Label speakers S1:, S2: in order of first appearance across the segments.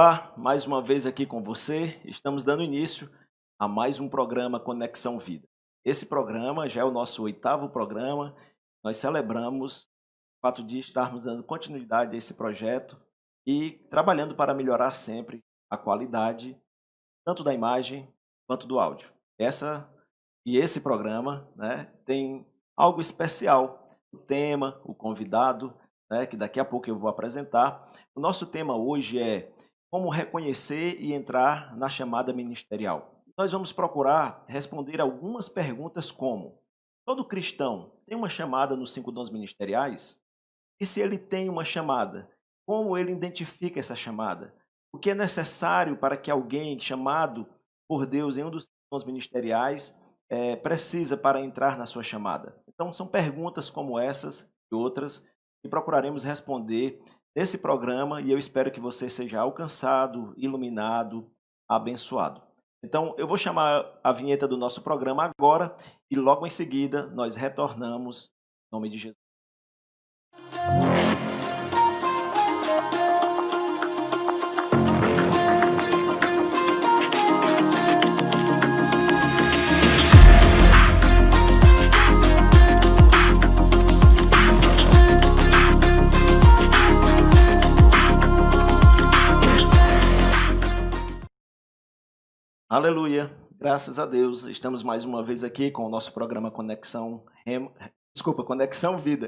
S1: Olá, mais uma vez aqui com você. Estamos dando início a mais um programa Conexão Vida. Esse programa já é o nosso 8º programa. Nós celebramos o fato de estarmos dando continuidade a esse projeto e trabalhando para melhorar sempre a qualidade, tanto da imagem quanto do áudio. Esse programa, né, tem algo especial. O tema, o convidado, né, que daqui a pouco eu vou apresentar. O nosso tema hoje é como reconhecer e entrar na chamada ministerial. Nós vamos procurar responder algumas perguntas como: todo cristão tem uma chamada nos 5 dons ministeriais? E se ele tem uma chamada, como ele identifica essa chamada? O que é necessário para que alguém chamado por Deus em um dos dons ministeriais precisa para entrar na sua chamada? Então, são perguntas como essas e outras que procuraremos responder nesse programa e eu espero que você seja alcançado, iluminado, abençoado. Então, eu vou chamar a vinheta do nosso programa agora e logo em seguida nós retornamos em nome de Jesus. Aleluia, graças a Deus, estamos mais uma vez aqui com o nosso programa Conexão Vida.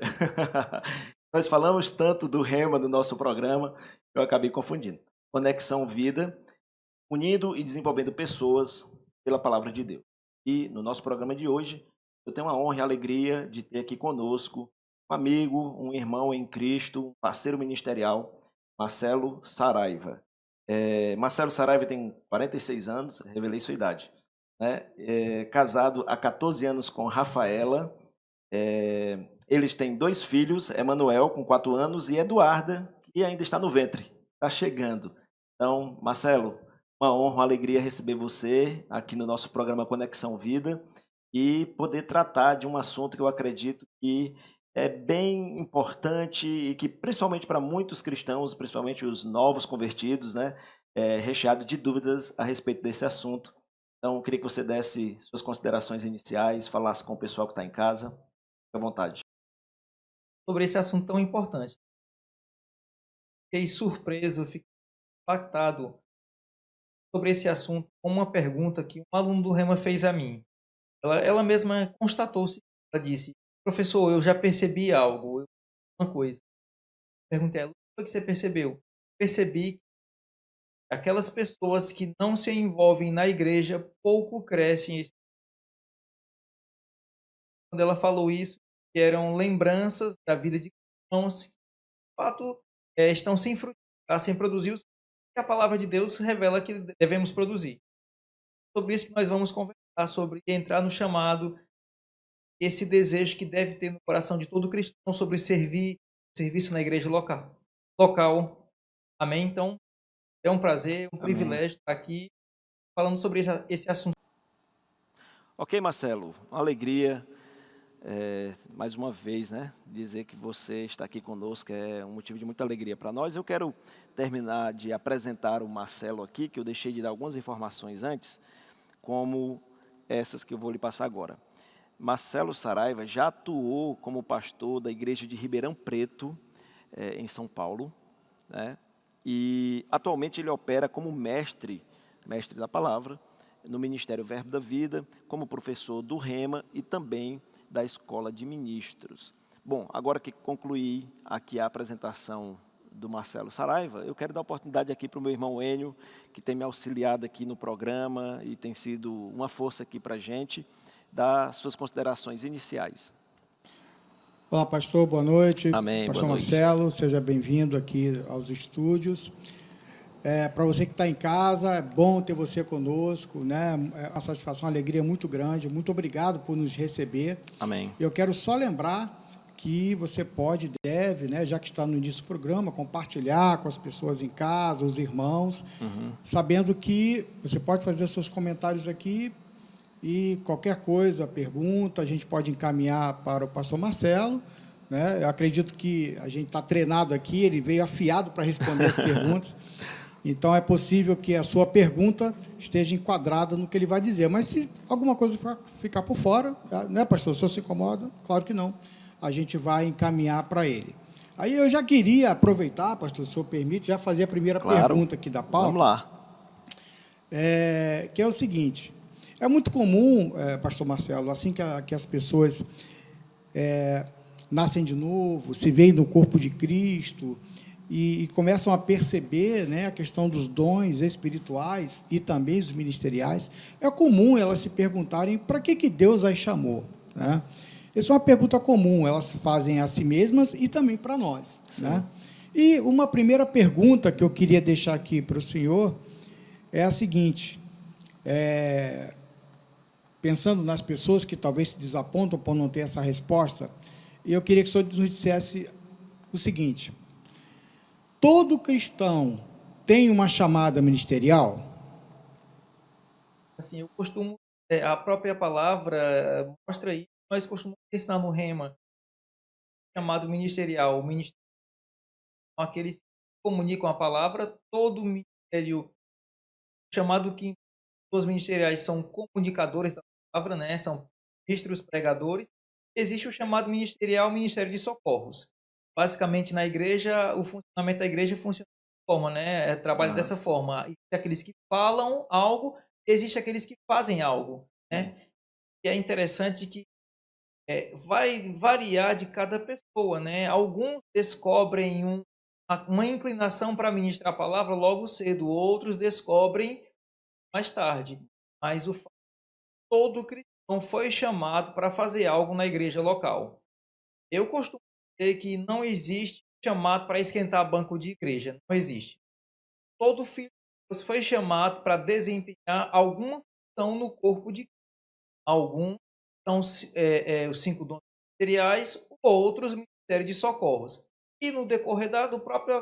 S1: Nós falamos tanto do Rema do nosso programa, eu acabei confundindo. Conexão Vida, unindo e desenvolvendo pessoas pela palavra de Deus. E no nosso programa de hoje, eu tenho a honra e a alegria de ter aqui conosco um amigo, um irmão em Cristo, um parceiro ministerial, Marcelo Saraiva. Marcelo Saraiva tem 46 anos, revelei sua idade. Né? Casado há 14 anos com Rafaela. Eles têm 2 filhos, Emanuel, com 4 anos, e Eduarda, que ainda está no ventre, está chegando. Então, Marcelo, uma honra, uma alegria receber você aqui no nosso programa Conexão Vida e poder tratar de um assunto que eu acredito que é bem importante e que, principalmente para muitos cristãos, principalmente os novos convertidos, né, é recheado de dúvidas a respeito desse assunto. Então, eu queria que você desse suas considerações iniciais, falasse com o pessoal que está em casa. Fique à vontade.
S2: Sobre esse assunto tão importante. Fiquei surpreso, fiquei impactado sobre esse assunto com uma pergunta que um aluno do Rema fez a mim. Ela mesma constatou-se. Ela disse: professor, eu já percebi algo, uma coisa. Perguntei a ela: o que foi que você percebeu? Percebi que aquelas pessoas que não se envolvem na igreja pouco crescem. Quando ela falou isso, que eram lembranças da vida de cristãos que, de fato, estão sem frutificar, sem produzir os que a palavra de Deus revela que devemos produzir. Sobre isso que nós vamos conversar, sobre entrar no chamado, esse desejo que deve ter no coração de todo cristão sobre serviço na igreja local. Amém? Então, é um prazer, um
S1: Amém.
S2: privilégio estar aqui falando sobre esse assunto.
S1: Ok, Marcelo, uma alegria, mais uma vez, né, dizer que você está aqui conosco é um motivo de muita alegria para nós. Eu quero terminar de apresentar o Marcelo aqui, que eu deixei de dar algumas informações antes, como essas que eu vou lhe passar agora. Marcelo Saraiva já atuou como pastor da igreja de Ribeirão Preto, em São Paulo, né? E atualmente ele opera como mestre da palavra, no Ministério Verbo da Vida, como professor do Rema e também da Escola de Ministros. Bom, agora que concluí aqui a apresentação do Marcelo Saraiva, eu quero dar oportunidade aqui para o meu irmão Enio, que tem me auxiliado aqui no programa e tem sido uma força aqui para a gente, dar suas considerações iniciais.
S3: Olá, pastor, boa noite.
S1: Amém,
S3: pastor
S1: boa noite.
S3: Marcelo, seja bem-vindo aqui aos estúdios. Para você que está em casa, é bom ter você conosco, né? É uma satisfação, uma alegria muito grande. Muito obrigado por nos receber.
S1: Amém.
S3: Eu quero só lembrar que você pode, deve, né, já que está no início do programa, compartilhar com as pessoas em casa, os irmãos, sabendo que você pode fazer seus comentários aqui e qualquer coisa, pergunta, a gente pode encaminhar para o pastor Marcelo, né? Eu acredito que a gente está treinado aqui, ele veio afiado para responder as perguntas. Então, é possível que a sua pergunta esteja enquadrada no que ele vai dizer. Mas se alguma coisa ficar por fora, né, pastor? O senhor se incomoda? Claro que não. A gente vai encaminhar para ele. Aí eu já queria aproveitar, pastor, se o senhor permite, já fazer a primeira pergunta aqui da pauta.
S1: Vamos lá.
S3: Que é o seguinte: é muito comum, pastor Marcelo, assim que as pessoas nascem de novo, se veem no corpo de Cristo e começam a perceber, né, a questão dos dons espirituais e também os ministeriais, é comum elas se perguntarem para que Deus as chamou, né? Essa é uma pergunta comum, elas fazem a si mesmas e também para nós, né? E uma primeira pergunta que eu queria deixar aqui para o senhor é a seguinte: pensando nas pessoas que talvez se desapontam por não ter essa resposta, eu queria que o senhor nos dissesse o seguinte: todo cristão tem uma chamada ministerial?
S2: Assim, eu costumo, a própria palavra mostra isso, nós costumamos ensinar no Rema, chamado ministerial. O ministério são aqueles que comunicam a palavra, todo ministério, chamado que os ministeriais são comunicadores da palavra, né? São ministros pregadores. Existe o chamado ministerial, Ministério de Socorros. Basicamente, na igreja, o funcionamento da igreja funciona dessa forma, né? Trabalha dessa forma. Existe aqueles que falam algo, existe aqueles que fazem algo, né? E é interessante que vai variar de cada pessoa, né? Alguns descobrem uma inclinação para ministrar a palavra logo cedo, outros descobrem mais tarde. Mas todo cristão foi chamado para fazer algo na igreja local. Eu costumo dizer que não existe chamado para esquentar banco de igreja, não existe. Todo filho de Deus foi chamado para desempenhar alguma função no corpo de Cristo. Alguns são os 5 dons ministeriais, outros ministérios de socorros. E no decorrer do próprio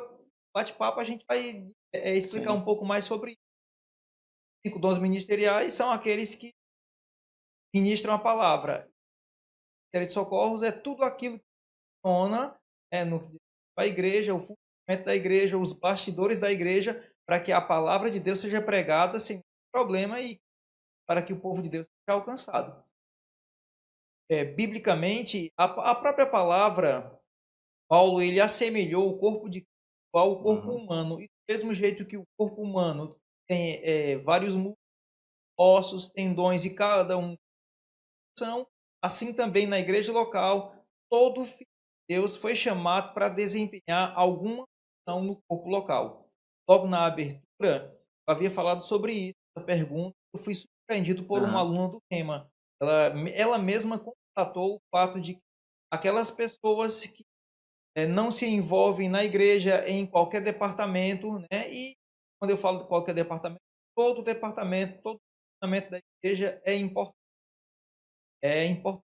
S2: bate-papo a gente vai explicar um pouco mais sobre isso. 5 dons ministeriais são aqueles que ministram a palavra. O ministério de socorros é tudo aquilo que funciona no que diz respeito à igreja, o funcionamento da igreja, os bastidores da igreja, para que a palavra de Deus seja pregada sem problema e para que o povo de Deus seja alcançado. Biblicamente, a própria palavra, Paulo, ele assemelhou o corpo de Cristo ao corpo humano, e do mesmo jeito que o corpo humano tem vários ossos, tendões, e cada um são, assim também na igreja local, todo filho de Deus foi chamado para desempenhar alguma função no corpo local. Logo na abertura, eu havia falado sobre isso, essa pergunta, eu fui surpreendido por uma aluna do Rema. Ela mesma constatou o fato de que aquelas pessoas que não se envolvem na igreja em qualquer departamento, né? E quando eu falo de qualquer departamento, todo departamento da igreja é importante. É importante.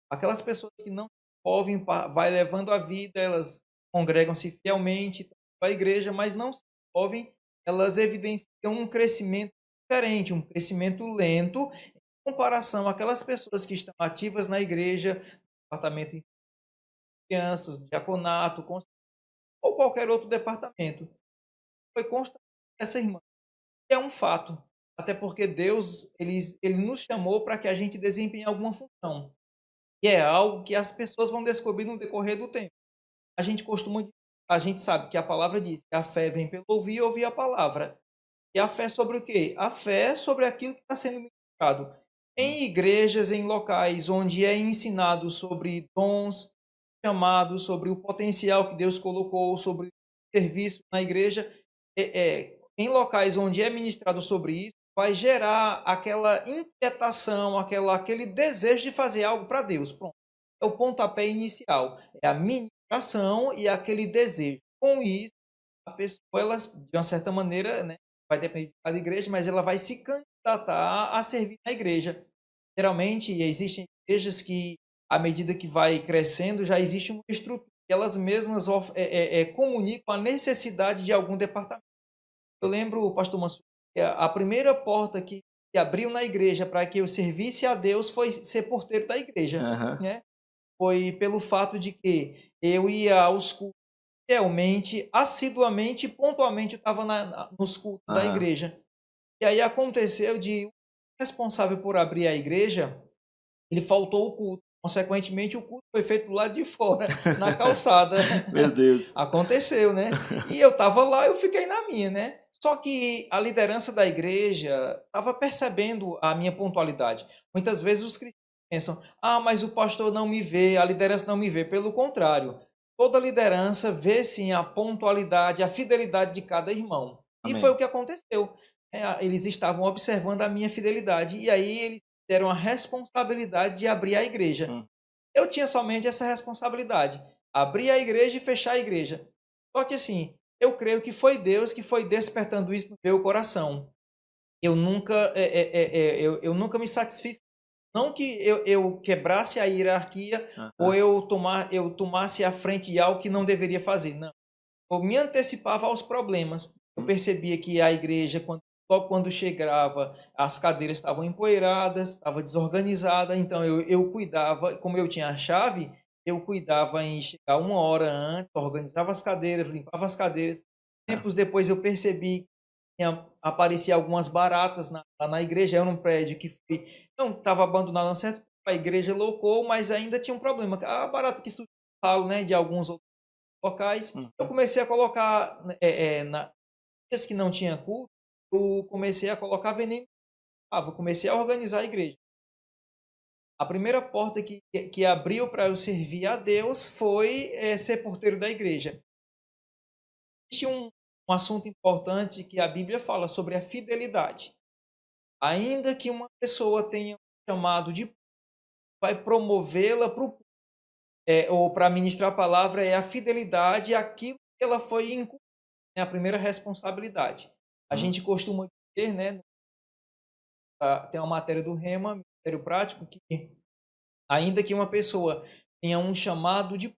S2: Aquelas pessoas que não se envolvem, vai levando a vida, elas congregam-se fielmente à igreja, mas não se envolvem, elas evidenciam um crescimento diferente, um crescimento lento, em comparação àquelas pessoas que estão ativas na igreja, no departamento de crianças, diaconato, ou qualquer outro departamento. Foi constatado essa irmã. É um fato, até porque Deus ele nos chamou para que a gente desempenhe alguma função. E é algo que as pessoas vão descobrir no decorrer do tempo. A gente sabe que a palavra diz que a fé vem pelo ouvir e ouvir a palavra. E a fé sobre o quê? A fé sobre aquilo que está sendo ministrado. Em igrejas, em locais onde é ensinado sobre dons, chamados, sobre o potencial que Deus colocou, sobre o serviço na igreja, em locais onde é ministrado sobre isso, vai gerar aquela inquietação, aquele desejo de fazer algo para Deus. Pronto. É o pontapé inicial. É a ministração e aquele desejo. Com isso, a pessoa, ela, de uma certa maneira, né, vai depender de cada igreja, mas ela vai se candidatar a servir na igreja. Geralmente, existem igrejas que, à medida que vai crescendo, já existe uma estrutura. Elas mesmas comunicam a necessidade de algum departamento. Eu lembro, pastor Mansur, que a primeira porta que abriu na igreja para que eu servisse a Deus foi ser porteiro da igreja, né? Foi pelo fato de que eu ia aos cultos fielmente, assiduamente, pontualmente eu estava nos cultos da
S1: Aham.
S2: igreja. E aí aconteceu de o responsável por abrir a igreja, ele faltou o culto. Consequentemente, o culto foi feito do lado de fora, na calçada.
S1: Meu Deus.
S2: Aconteceu, né? E eu estava lá, eu fiquei na minha, né? Só que a liderança da igreja estava percebendo a minha pontualidade. Muitas vezes os cristãos pensam: ah, mas o pastor não me vê, a liderança não me vê. Pelo contrário, toda liderança vê sim a pontualidade, a fidelidade de cada irmão. E foi o
S1: Amém.
S2: que aconteceu. Eles estavam observando a minha fidelidade e aí eles deram a responsabilidade de abrir a igreja.
S1: Hum.
S2: Eu tinha somente essa responsabilidade, abrir a igreja e fechar a igreja. Só que assim, eu creio que foi Deus que foi despertando isso no meu coração. Eu nunca, eu nunca me satisfiz. Não que eu quebrasse a hierarquia ou
S1: Aham.
S2: eu tomasse a frente de algo que não deveria fazer. Não. Eu me antecipava aos problemas. Eu
S1: Hum.
S2: percebia que a igreja, só quando chegava, as cadeiras estavam empoeiradas, estava desorganizada, então eu cuidava, como eu tinha a chave, eu cuidava em chegar uma hora antes, organizava as cadeiras, limpava as cadeiras.
S1: Ah,
S2: Tempos depois eu percebi que aparecia algumas baratas lá na igreja, era um prédio que não estava abandonado, não certo? A igreja locou, mas ainda tinha um problema. A barata que surgiu, né, de alguns locais, eu
S1: uhum.
S2: comecei a colocar, na dias que não tinha culto, eu comecei a colocar veneno. Eu comecei a organizar a igreja. A primeira porta que abriu para eu servir a Deus foi, ser porteiro da igreja. Existe um assunto importante que a Bíblia fala sobre a fidelidade. Ainda que uma pessoa tenha um chamado de vai promovê-la para o ou para ministrar a palavra, é a fidelidade àquilo que ela foi incumbida, é a primeira responsabilidade. A
S1: Hum.
S2: gente costuma dizer, né, tem uma matéria do Rema, Ministério Prático, que ainda que uma pessoa tenha um chamado de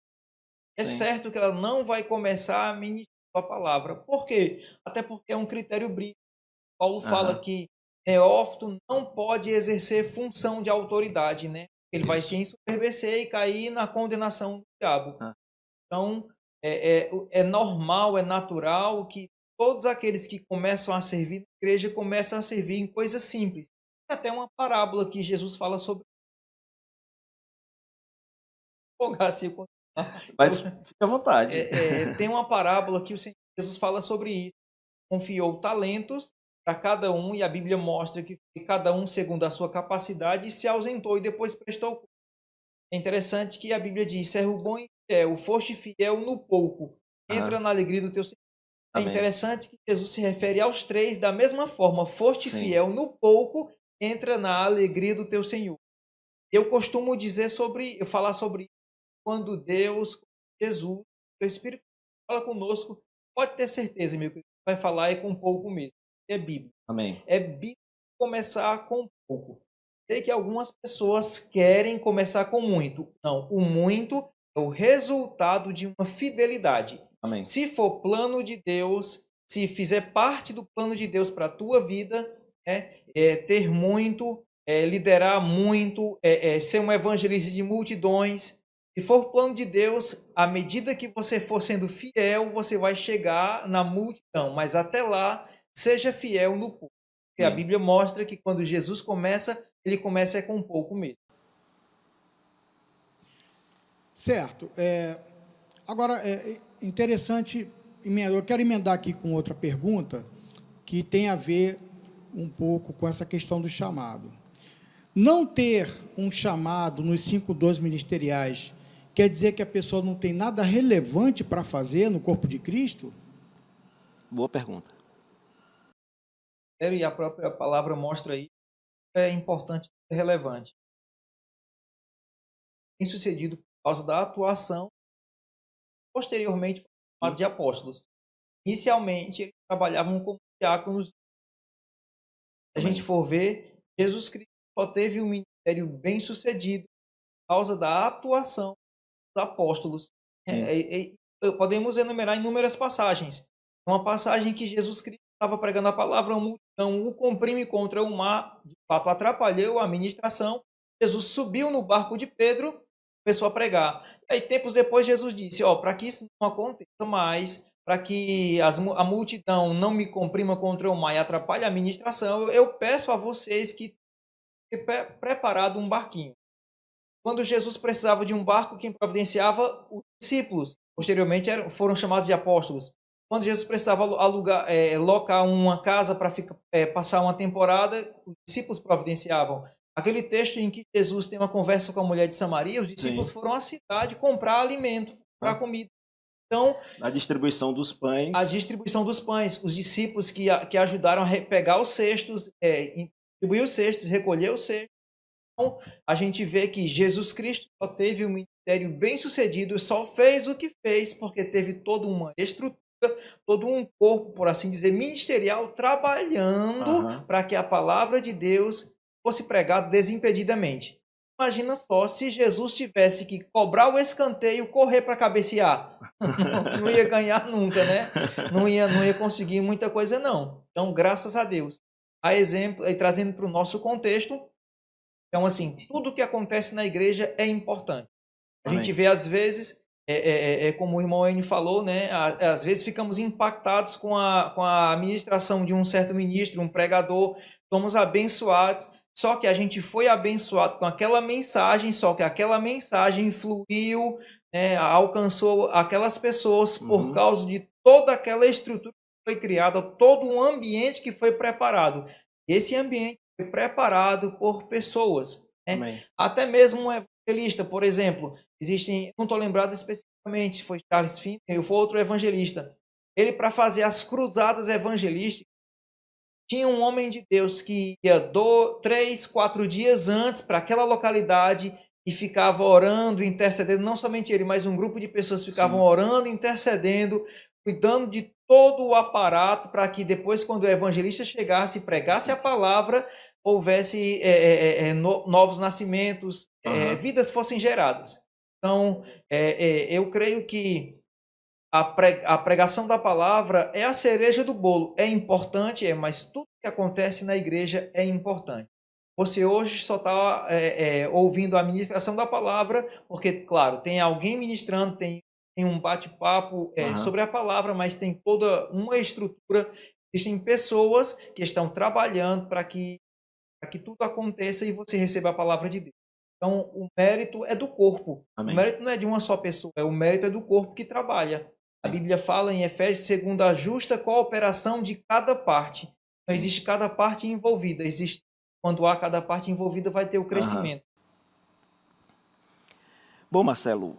S2: é
S1: Sim.
S2: certo que ela não vai começar a ministrar a palavra. Por quê? Até porque é um critério bíblico. Paulo fala
S1: Aham.
S2: que neófito não pode exercer função de autoridade, né? Ele vai se
S1: Isso.
S2: ensoberbecer e cair na condenação do diabo.
S1: Hã.
S2: Então, é normal, é natural que todos aqueles que começam a servir na igreja começam a servir em coisas simples. Tem até uma parábola que Jesus fala sobre empolgar-se eu
S1: Mas fique à vontade.
S2: tem uma parábola que o Senhor Jesus fala sobre isso. Confiou talentos para cada um e a Bíblia mostra que cada um segundo a sua capacidade e se ausentou e depois prestou conta. É interessante que a Bíblia diz: servo bom e fiel, foste fiel no pouco, entra
S1: Aham.
S2: na alegria do teu Senhor. É
S1: Amém.
S2: interessante que Jesus se refere aos três da mesma forma: foste
S1: Sim.
S2: fiel no pouco, entra na alegria do teu Senhor. Eu costumo dizer eu falar sobre isso quando Deus, Jesus, o Espírito fala conosco, pode ter certeza, meu querido, vai falar com pouco mesmo. É Bíblia.
S1: Amém.
S2: É bíblico começar com pouco. Sei que algumas pessoas querem começar com muito. Não, o muito é o resultado de uma fidelidade.
S1: Amém.
S2: Se for plano de Deus, se fizer parte do plano de Deus para a tua vida, ter muito, liderar muito, ser um evangelista de multidões. Se for plano de Deus, à medida que você for sendo fiel, você vai chegar na multidão. Mas até lá, seja fiel no pouco. Porque a
S1: Amém.
S2: Bíblia mostra que quando Jesus começa, ele começa com pouco mesmo.
S3: Certo. Agora, é interessante, eu quero emendar aqui com outra pergunta, que tem a ver um pouco com essa questão do chamado. Não ter um chamado nos 5 dons ministeriais quer dizer que a pessoa não tem nada relevante para fazer no corpo de Cristo?
S1: Boa pergunta.
S2: E a própria palavra mostra aí, é importante e relevante. Bem sucedido por causa da atuação, posteriormente foi chamado
S1: Hum.
S2: de apóstolos. Inicialmente, eles trabalhavam como diáconos. Se a gente
S1: Amém.
S2: for ver, Jesus Cristo só teve um ministério bem sucedido por causa da atuação dos apóstolos.
S1: Sim.
S2: Podemos enumerar inúmeras passagens. Uma passagem que Jesus Cristo estava pregando a palavra, a multidão o comprime contra o mar, de fato atrapalhou a ministração. Jesus subiu no barco de Pedro, começou a pregar. Aí, tempos depois, Jesus disse, para que isso não aconteça mais, para que a multidão não me comprima contra o mar e atrapalhe a ministração, eu peço a vocês que tenham preparado um barquinho. Quando Jesus precisava de um barco, quem providenciava? Os discípulos. Posteriormente foram chamados de apóstolos. Quando Jesus precisava locar uma casa para passar uma temporada, os discípulos providenciavam. Aquele texto em que Jesus tem uma conversa com a mulher de Samaria, os discípulos foram à cidade comprar alimento, comprar comida. Então,
S1: a distribuição dos pães.
S2: A distribuição dos pães. Os discípulos que ajudaram a pegar os cestos, distribuir os cestos, recolher os cestos. Então, a gente vê que Jesus Cristo só teve um ministério bem sucedido, só fez o que fez porque teve toda uma estrutura, todo um corpo, por assim dizer, ministerial, trabalhando para que a palavra de Deus fosse pregada desimpedidamente. Imagina só se Jesus tivesse que cobrar o escanteio, correr para cabecear. Não ia ganhar nunca, né? Não ia conseguir muita coisa, não. Então, graças a Deus. A exemplo, trazendo para o nosso contexto, então, assim, tudo que acontece na igreja é importante. A gente vê, às vezes, como o irmão Enio falou, né? Às vezes ficamos impactados com a ministração de um certo ministro, um pregador, somos abençoados, só que a gente foi abençoado com aquela mensagem, só que aquela mensagem fluiu, né, alcançou aquelas pessoas por causa de toda aquela estrutura que foi criada, todo um ambiente que foi preparado. Esse ambiente foi preparado por pessoas. Né? Até mesmo um evangelista, por exemplo, não estou lembrado especificamente, foi Charles Finney, ou foi outro evangelista. Ele, para fazer as cruzadas evangelísticas, tinha um homem de Deus que ia 3, 4 dias antes para aquela localidade e ficava orando, intercedendo, não somente ele, mas um grupo de pessoas ficavam orando, intercedendo, cuidando de todo o aparato para que depois, quando o evangelista chegasse e pregasse a palavra, houvesse novos nascimentos, vidas fossem geradas. Então, eu creio que a pregação da palavra é a cereja do bolo. É importante, mas tudo que acontece na igreja é importante. Você hoje só está ouvindo a ministração da palavra, porque, claro, tem alguém ministrando, tem um bate-papo sobre a palavra, mas tem toda uma estrutura, existem pessoas que estão trabalhando para que tudo aconteça e você receba a palavra de Deus. Então, o mérito é do corpo. Amém. O mérito não é de uma só pessoa, o mérito é do corpo que trabalha. A Bíblia fala em Efésios, segundo a justa cooperação de cada parte. Não existe cada parte envolvida. Quando há cada parte envolvida, vai ter o crescimento.
S1: Bom, Marcelo,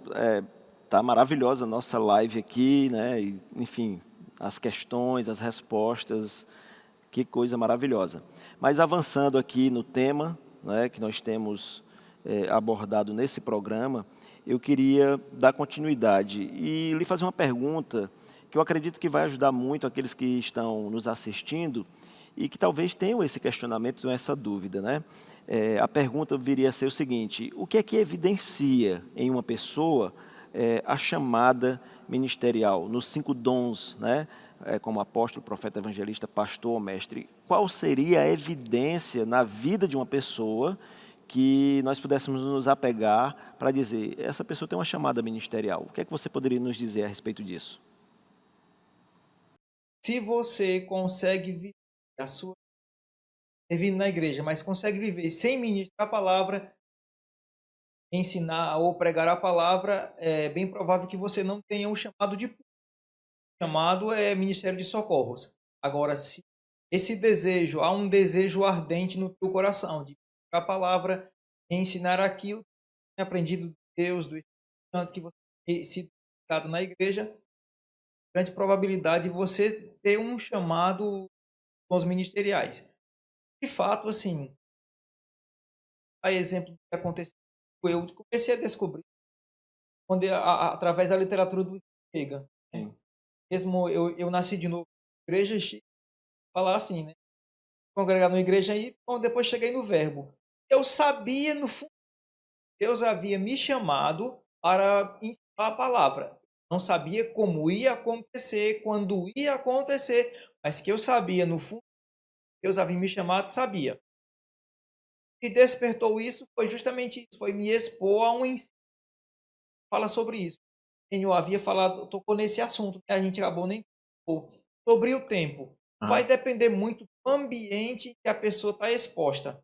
S1: tá maravilhosa a nossa live aqui, né? E, enfim, as questões, as respostas, que coisa maravilhosa. Mas avançando aqui no tema, né, que nós temos abordado nesse programa, eu queria dar continuidade e lhe fazer uma pergunta que eu acredito que vai ajudar muito aqueles que estão nos assistindo e que talvez tenham esse questionamento, essa dúvida, né? A pergunta viria a ser o seguinte: o que é que evidencia em uma pessoa a chamada ministerial, nos 5 dons, né? Como apóstolo, profeta, evangelista, pastor ou mestre? Qual seria a evidência na vida de uma pessoa que nós pudéssemos nos apegar para dizer, essa pessoa tem uma chamada ministerial? O que é que você poderia nos dizer a respeito disso?
S2: Se você consegue viver a sua servindo na igreja, mas consegue viver sem ministrar a palavra, ensinar ou pregar a palavra, é bem provável que você não tenha um chamado de público. O chamado é ministério de socorros. Agora, se há um desejo ardente no teu coração de a palavra, ensinar aquilo que você tem aprendido de Deus, do Espírito Santo, que você tem sido educado na igreja, grande probabilidade de você ter um chamado com os ministeriais. De fato, assim, a exemplo do que aconteceu, eu comecei a descobrir quando, através da literatura do Chega. Né? Mesmo eu nasci de novo na igreja, falar assim, né? Congregar numa igreja aí, depois cheguei no Verbo. Eu sabia, no fundo, Deus havia me chamado para ensinar a palavra. Não sabia como ia acontecer, quando ia acontecer, mas que eu sabia, no fundo, Deus havia me chamado, sabia. E despertou isso foi justamente isso, foi me expor a um ensino. fala sobre isso. Eu havia falado, tocou nesse assunto, que a gente acabou nem tocou, sobre o tempo. Vai depender muito do ambiente que a pessoa está exposta.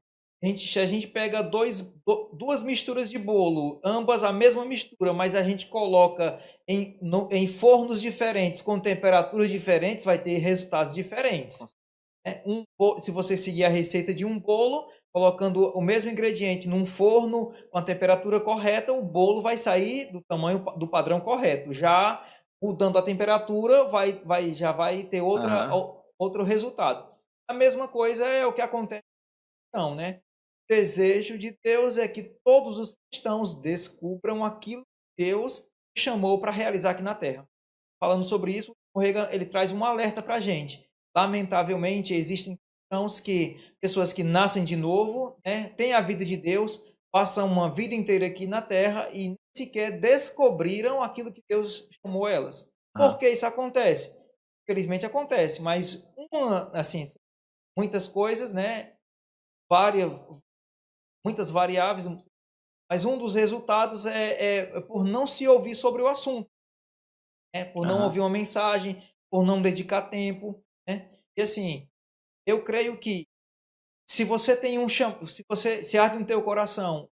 S2: Se a gente pega duas misturas de bolo, ambas a mesma mistura, mas a gente coloca em fornos diferentes, com temperaturas diferentes, vai ter resultados diferentes. Se você seguir a receita de um bolo, colocando o mesmo ingrediente num forno com a temperatura correta, o bolo vai sair do tamanho do padrão correto. Já mudando a temperatura, já vai ter outro resultado. A mesma coisa é o que acontece não, né? O desejo de Deus é que todos os cristãos descubram aquilo que Deus chamou para realizar aqui na Terra. Falando sobre isso, o Reagan, ele traz um alerta para a gente. Lamentavelmente, existem pessoas que nascem de novo, né, têm a vida de Deus, passam uma vida inteira aqui na Terra e nem sequer descobriram aquilo que Deus chamou elas. Por que isso acontece? Infelizmente acontece, mas muitas coisas, né, muitas variáveis, mas um dos resultados é por não se ouvir sobre o assunto, né, por não ouvir uma mensagem, por não dedicar tempo, né? E assim, eu creio que se você tem se arde no teu coração o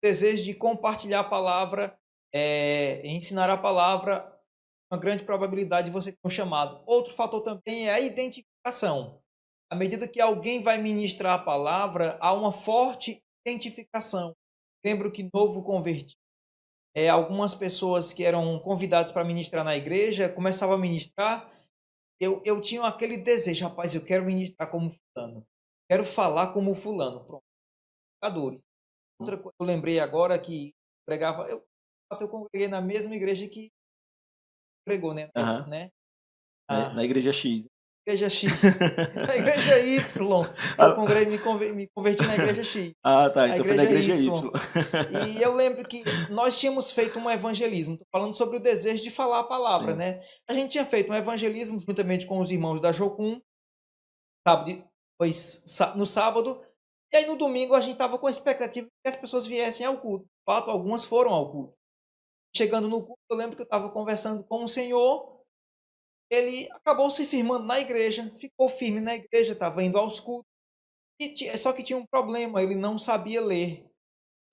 S2: desejo de compartilhar a palavra, ensinar a palavra, uma grande probabilidade de você ter um chamado. Outro fator também é a identificação. À medida que alguém vai ministrar a palavra, há uma forte identificação. Lembro que novo convertido, algumas pessoas que eram convidadas para ministrar na igreja, começavam a ministrar, eu tinha aquele desejo, rapaz, eu quero ministrar como fulano, quero falar como fulano. Pronto, pecadores. Outra coisa, eu lembrei agora que pregava, eu congreguei na mesma igreja que pregou, né?
S1: Na igreja X.
S2: Igreja X, na igreja Y, eu congreguei, me converti na igreja X.
S1: Tá, então foi na igreja Y.
S2: E eu lembro que nós tínhamos feito um evangelismo, tô falando sobre o desejo de falar a palavra,
S1: Sim.
S2: né? A gente tinha feito um evangelismo juntamente com os irmãos da Jocum, no sábado, e aí no domingo a gente estava com a expectativa que as pessoas viessem ao culto. De fato, algumas foram ao culto. Chegando no culto, eu lembro que eu estava conversando com o Senhor, ele acabou se firmando na igreja, ficou firme na igreja, estava indo aos cultos, só que tinha um problema, ele não sabia ler.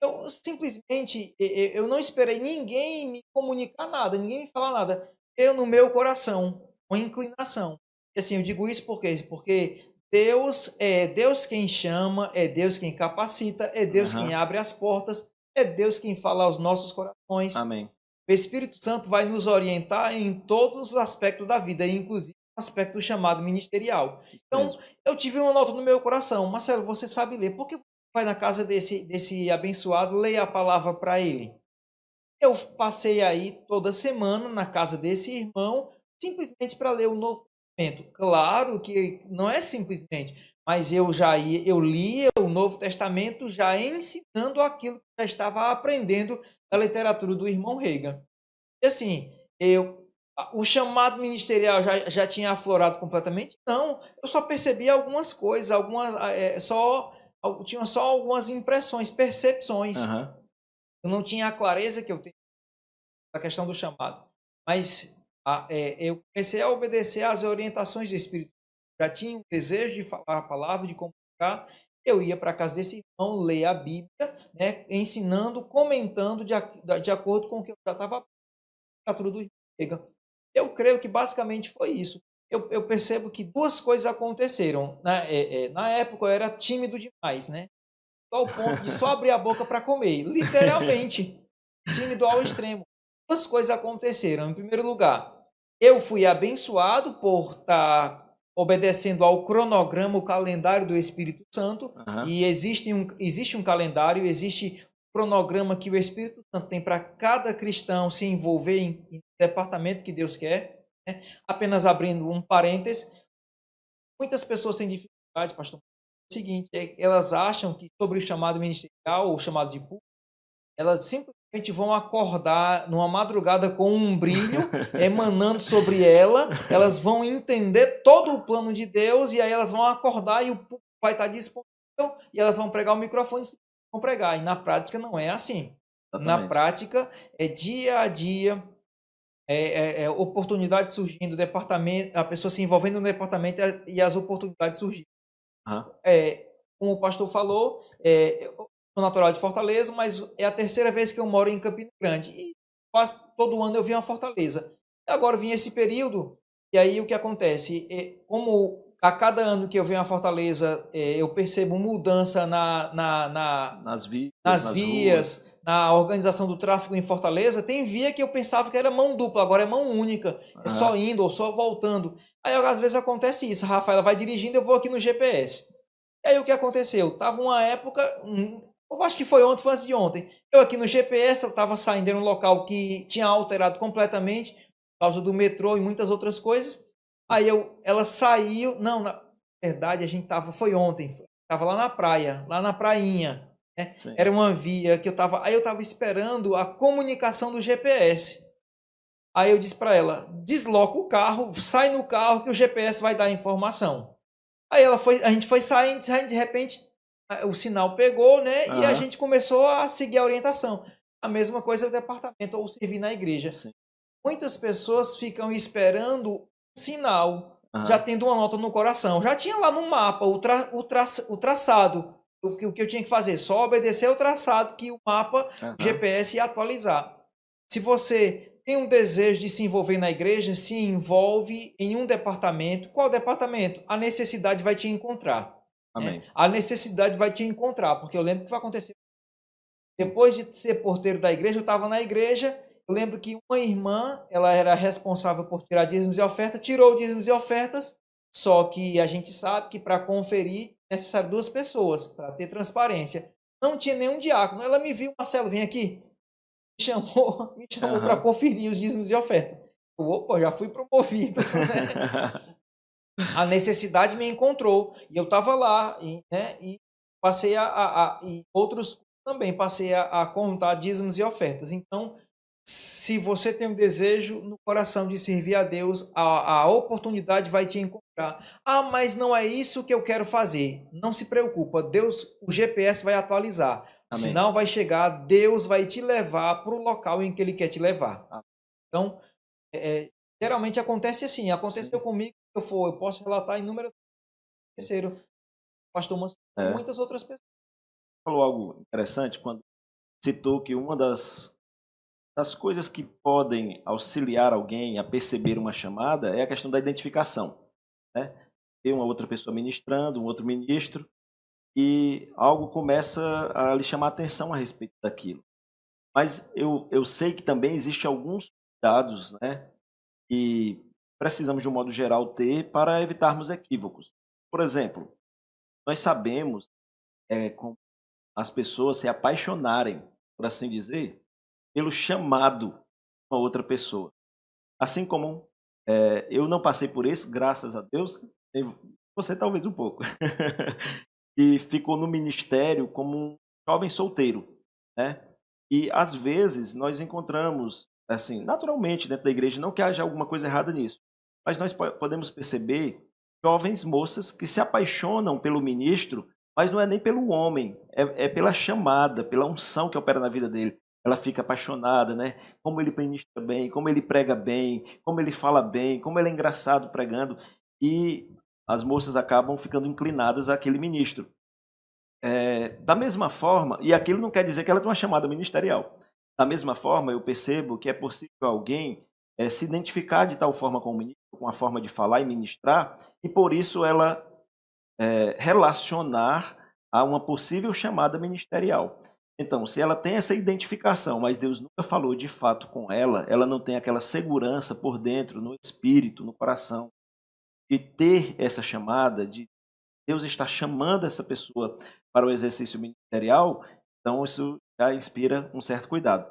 S2: Eu simplesmente, eu não esperei ninguém me comunicar nada, ninguém me falar nada. Eu, no meu coração, uma inclinação. E assim, eu digo isso porque Deus é Deus quem chama, é Deus quem capacita, é Deus quem abre as portas, é Deus quem fala aos nossos corações.
S1: Amém.
S2: O Espírito Santo vai nos orientar em todos os aspectos da vida, inclusive o aspecto chamado ministerial. Então, eu tive uma nota no meu coração. Marcelo, você sabe ler. Por que você vai na casa desse abençoado, leia a palavra para ele? Eu passei aí toda semana na casa desse irmão, simplesmente para ler o Novo Testamento. Claro que não é simplesmente, mas eu lia o Novo Testamento já ensinando aquilo que já estava aprendendo da literatura do irmão Reagan. E assim, o chamado ministerial já tinha aflorado completamente? Não, eu só percebi algumas coisas, tinha só algumas impressões, percepções. Eu não tinha a clareza que eu tenho na questão do chamado. Mas eu comecei a obedecer às orientações do Espírito. Já tinha o desejo de falar a palavra, de comunicar. Eu ia para a casa desse irmão, ler a Bíblia, né, ensinando, comentando de acordo com o que eu já estava aprendendo do irmão. Eu creio que basicamente foi isso. Eu percebo que duas coisas aconteceram. Na época eu era tímido demais, né? Ao ponto de só abrir a boca para comer. Literalmente. Tímido ao extremo. Duas coisas aconteceram. Em primeiro lugar, eu fui abençoado por estar obedecendo ao cronograma, o calendário do Espírito Santo. E existe um calendário, existe um cronograma que o Espírito Santo tem para cada cristão se envolver em departamento que Deus quer. Né? Apenas abrindo um parênteses, muitas pessoas têm dificuldade, pastor. O seguinte, elas acham que sobre o chamado ministerial ou chamado de público, elas simplesmente vão acordar numa madrugada com um brilho emanando sobre elas vão entender todo o plano de Deus e aí elas vão acordar e o público vai estar disponível e elas vão pregar o microfone e vão pregar. E na prática não é assim. Na
S1: Exatamente.
S2: prática, é dia a dia, oportunidade surgindo, departamento, a pessoa se envolvendo no departamento e as oportunidades surgindo.
S1: Aham.
S2: Como o pastor falou, eu sou natural de Fortaleza, mas é a terceira vez que eu moro em Campina Grande. E quase todo ano eu venho a Fortaleza. Agora vim esse período, e aí o que acontece? Como a cada ano que eu venho a Fortaleza, eu percebo mudança
S1: Nas vias,
S2: nas
S1: nas ruas.
S2: vias, na organização do tráfego em Fortaleza, tem via que eu pensava que era mão dupla, agora é mão única. É só
S1: Aham.
S2: indo ou só voltando. Aí às vezes acontece isso, a Rafaela vai dirigindo, eu vou aqui no GPS. E aí o que aconteceu? Tava uma época, eu acho que foi ontem, foi antes de ontem. Eu aqui no GPS, eu estava saindo em um local que tinha alterado completamente, por causa do metrô e muitas outras coisas. Aí ela saiu, não, na verdade a gente tava, foi ontem, tava lá na praia, lá na prainha, né?
S1: Sim.
S2: Era uma via que aí eu estava esperando a comunicação do GPS. Aí eu disse para ela, desloca o carro, sai no carro que o GPS vai dar a informação. Aí a gente foi saindo, de repente o sinal pegou, né? E a
S1: Aham.
S2: gente começou a seguir a orientação. A mesma coisa o departamento ou servir na igreja.
S1: Sim.
S2: Muitas pessoas ficam esperando um sinal, já
S1: Aham.
S2: tendo uma nota no coração. Já tinha lá no mapa o traçado. O que eu tinha que fazer? Só obedecer o traçado que o mapa, o
S1: Aham.
S2: GPS ia atualizar. Se você tem um desejo de se envolver na igreja, se envolve em um departamento. Qual departamento? A necessidade vai te encontrar. Né?
S1: Amém.
S2: A necessidade vai te encontrar, porque eu lembro que vai acontecer. Depois de ser porteiro da igreja, eu estava na igreja. Eu lembro que uma irmã, ela era responsável por tirar dízimos e ofertas, tirou dízimos e ofertas, só que a gente sabe que para conferir é necessário 2 pessoas, para ter transparência. Não tinha nenhum diácono. Ela me viu, Marcelo, vem aqui. Me chamou para
S1: Aham.
S2: conferir os dízimos e ofertas. Opa, já fui promovido, né? A necessidade me encontrou e eu estava lá, né? E passei e outros também passei a contar dízimos e ofertas. Então, se você tem um desejo no coração de servir a Deus, a oportunidade vai te encontrar. Ah, mas não é isso que eu quero fazer. Não se preocupa, Deus, o GPS vai atualizar. O
S1: Amém.
S2: sinal vai chegar, Deus vai te levar para o local em que Ele quer te levar.
S1: Ah,
S2: Então, é, geralmente acontece assim. Aconteceu
S1: sim.
S2: comigo, eu posso relatar inúmeras vezes. Pastor Manso, com
S1: É.
S2: muitas outras pessoas.
S1: Falou algo interessante quando citou que uma das coisas que podem auxiliar alguém a perceber uma chamada é a questão da identificação, né? Tem uma outra pessoa ministrando, um outro ministro, e algo começa a lhe chamar a atenção a respeito daquilo. Mas eu sei que também existe alguns cuidados, né, que precisamos de um modo geral ter para evitarmos equívocos. Por exemplo, nós sabemos, como as pessoas se apaixonarem, por assim dizer, pelo chamado de uma outra pessoa. Assim como, eu não passei por isso, graças a Deus, e você talvez um pouco, e ficou no ministério como um jovem solteiro, né. E às vezes nós encontramos, assim, naturalmente dentro da igreja, não que haja alguma coisa errada nisso, mas nós podemos perceber jovens moças que se apaixonam pelo ministro, mas não é nem pelo homem, é pela chamada, pela unção que opera na vida dele. Ela fica apaixonada, né, como ele ministra bem, como ele prega bem, como ele fala bem, como ele é engraçado pregando, e as moças acabam ficando inclinadas àquele ministro. Da mesma forma, e aquilo não quer dizer que ela tem uma chamada ministerial. Da mesma forma, eu percebo que é possível alguém se identificar de tal forma com o ministro, com a forma de falar e ministrar, e por isso ela relacionar a uma possível chamada ministerial. Então, se ela tem essa identificação, mas Deus nunca falou de fato com ela, ela não tem aquela segurança por dentro, no espírito, no coração, de ter essa chamada, de Deus está chamando essa pessoa para o exercício ministerial, então isso já inspira um certo cuidado.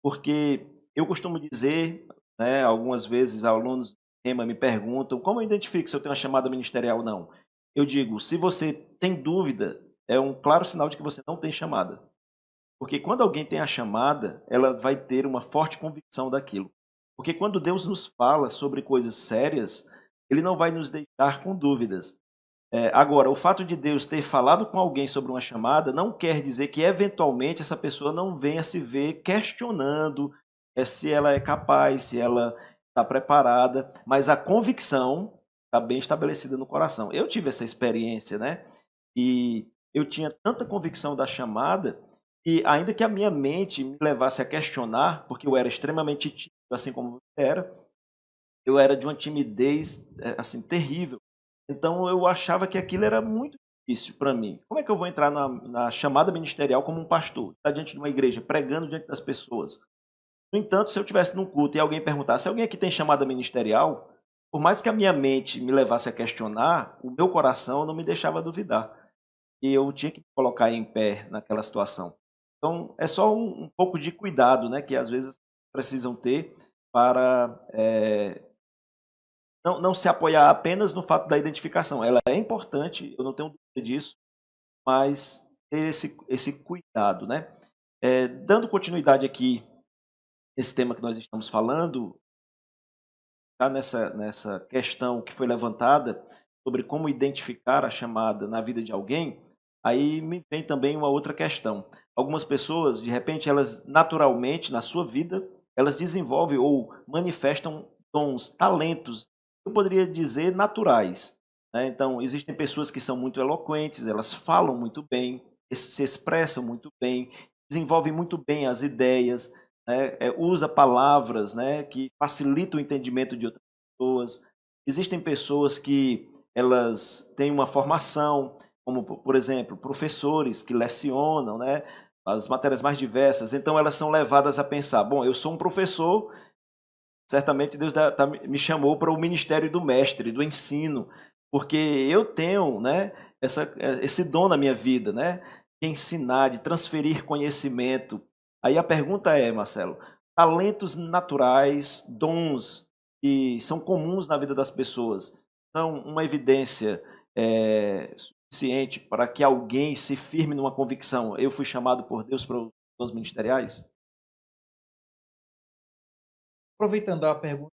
S1: Porque eu costumo dizer, né, algumas vezes alunos do tema me perguntam como eu identifico se eu tenho uma chamada ministerial ou não. Eu digo, se você tem dúvida, é um claro sinal de que você não tem chamada. Porque quando alguém tem a chamada, ela vai ter uma forte convicção daquilo. Porque quando Deus nos fala sobre coisas sérias, Ele não vai nos deixar com dúvidas. Agora, o fato de Deus ter falado com alguém sobre uma chamada não quer dizer que, eventualmente, essa pessoa não venha se ver questionando se ela é capaz, se ela está preparada, mas a convicção está bem estabelecida no coração. Eu tive essa experiência, né? E eu tinha tanta convicção da chamada, e ainda que a minha mente me levasse a questionar, porque eu era extremamente tímido, assim como você era, eu era de uma timidez assim terrível. Então eu achava que aquilo era muito difícil para mim. Como é que eu vou entrar na chamada ministerial como um pastor? Estar diante de uma igreja, pregando diante das pessoas. No entanto, se eu estivesse num culto e alguém perguntasse, alguém aqui tem chamada ministerial? Por mais que a minha mente me levasse a questionar, o meu coração não me deixava duvidar. E eu tinha que me colocar em pé naquela situação. Então, é só um pouco de cuidado, né, que às vezes precisam ter para não se apoiar apenas no fato da identificação. Ela é importante, eu não tenho dúvida disso, mas ter esse cuidado, né? Dando continuidade aqui nesse tema que nós estamos falando, tá nessa questão que foi levantada sobre como identificar a chamada na vida de alguém, aí me vem também uma outra questão. Algumas pessoas, de repente, elas naturalmente, na sua vida, elas desenvolvem ou manifestam dons, talentos, eu poderia dizer naturais, né? Então, existem pessoas que são muito eloquentes, elas falam muito bem, se expressam muito bem, desenvolvem muito bem as ideias, né? Usa palavras, né, que facilitam o entendimento de outras pessoas. Existem pessoas que elas têm uma formação, como, por exemplo, professores que lecionam, né, as matérias mais diversas, então elas são levadas a pensar, bom, eu sou um professor, certamente Deus me chamou para o ministério do mestre, do ensino, porque eu tenho, né, esse dom na minha vida, né, de ensinar, de transferir conhecimento. Aí a pergunta é, Marcelo, talentos naturais, dons que são comuns na vida das pessoas, são uma evidência suficiente para que alguém se firme numa convicção? Eu fui chamado por Deus para os dons ministeriais?
S2: Aproveitando a pergunta,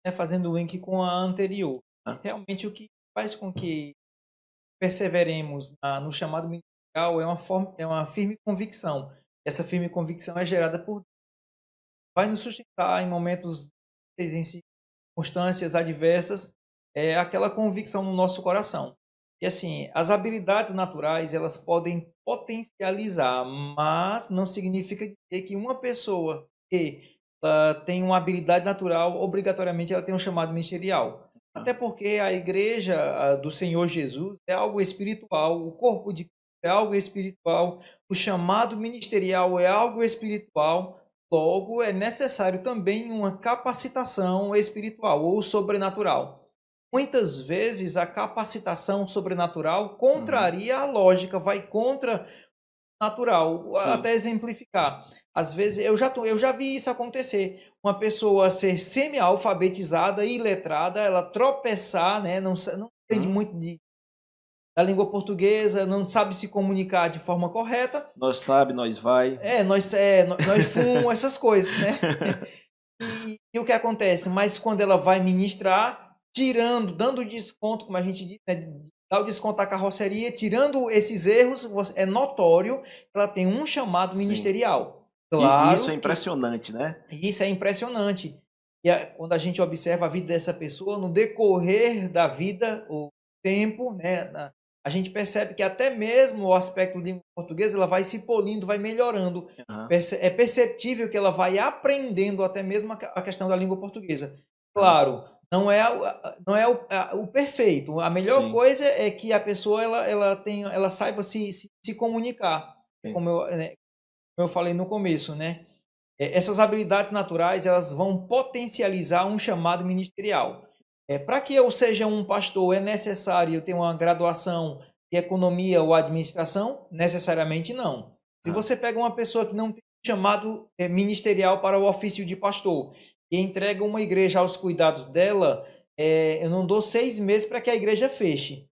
S2: né, fazendo o link com a anterior, realmente o que faz com que perseveremos no chamado ministerial é uma firme convicção. Essa firme convicção é gerada por Deus. Vai nos sustentar em momentos, em circunstâncias adversas, aquela convicção no nosso coração. E assim, as habilidades naturais, elas podem potencializar, mas não significa dizer que uma pessoa que ela tem uma habilidade natural, obrigatoriamente ela tem um chamado ministerial. Até porque a igreja do Senhor Jesus é algo espiritual, o corpo de Cristo é algo espiritual, o chamado ministerial é algo espiritual, logo é necessário também uma capacitação espiritual ou sobrenatural. Muitas vezes a capacitação sobrenatural contraria a lógica, vai contra natural.
S1: Sim.
S2: Até exemplificar. Às vezes, eu já vi isso acontecer. Uma pessoa ser semi-alfabetizada e letrada, ela tropeçar, né? Não entende muito da língua portuguesa, não sabe se comunicar de forma correta.
S1: Nós sabe, nós vai.
S2: Nós fumamos essas coisas, né? E o que acontece? Mas quando ela vai ministrar, dando desconto, como a gente diz, né? Dá o desconto da carroceria, tirando esses erros, é notório que ela tem um chamado ministerial.
S1: Claro, e isso é impressionante, né?
S2: Isso é impressionante. E quando a gente observa a vida dessa pessoa, no decorrer da vida, o tempo, né, a gente percebe que até mesmo o aspecto de língua portuguesa ela vai se polindo, vai melhorando. É perceptível que ela vai aprendendo até mesmo a questão da língua portuguesa. Claro, não é o perfeito. A melhor coisa é que a pessoa ela saiba se comunicar, como eu falei no começo, né? Essas habilidades naturais elas vão potencializar um chamado ministerial. Para que eu seja um pastor, é necessário eu ter uma graduação de economia ou administração? Necessariamente não. Se você pega uma pessoa que não tem chamado ministerial para o ofício de pastor e entrega uma igreja aos cuidados dela, eu não dou 6 meses para que a igreja feche.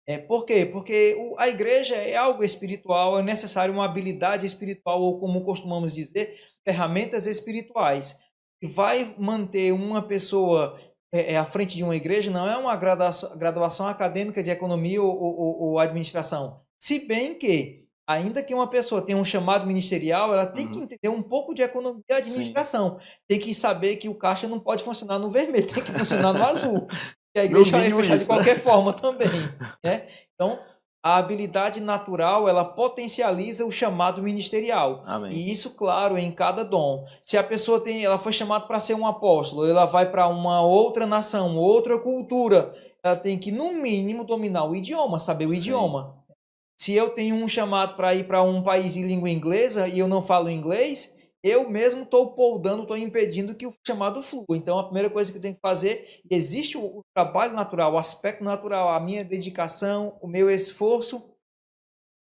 S2: Né? Por quê? Porque a igreja é algo espiritual, é necessário uma habilidade espiritual, ou como costumamos dizer, ferramentas espirituais, que vai manter uma pessoa à frente de uma igreja não é uma graduação acadêmica de economia ou administração. Se bem que, ainda que uma pessoa tenha um chamado ministerial, ela tem que entender um pouco de economia e administração. Sim. Tem que saber que o caixa não pode funcionar no vermelho, tem que funcionar no azul. E a igreja vai fechar de qualquer forma também. Né? Então, a habilidade natural, ela potencializa o chamado ministerial.
S1: Amém.
S2: E isso, claro, em cada dom. Se a pessoa ela foi chamada para ser um apóstolo, ela vai para uma outra nação, outra cultura, ela tem que, no mínimo, dominar o idioma, saber o
S1: Sim.
S2: idioma. Se eu tenho um chamado para ir para um país de língua inglesa e eu não falo inglês, eu mesmo estou poldando, estou impedindo que o chamado flua. Então, a primeira coisa que eu tenho que fazer, existe o trabalho natural, o aspecto natural, a minha dedicação, o meu esforço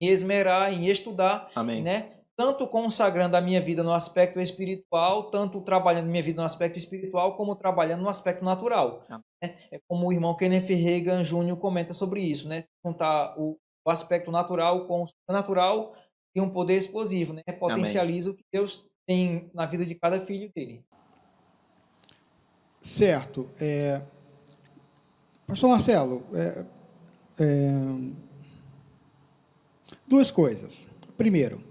S2: em esmerar, em estudar,
S1: Amém.
S2: Né? Tanto consagrando a minha vida no aspecto espiritual, tanto trabalhando minha vida no aspecto espiritual, como trabalhando no aspecto natural. Né? É como o irmão Kenneth Reagan Jr. comenta sobre isso, né? Se juntar o aspecto natural com o sobrenatural e um poder explosivo, né? Potencializa o que Deus tem na vida de cada filho dele.
S3: Certo. Pastor Marcelo, duas coisas. Primeiro,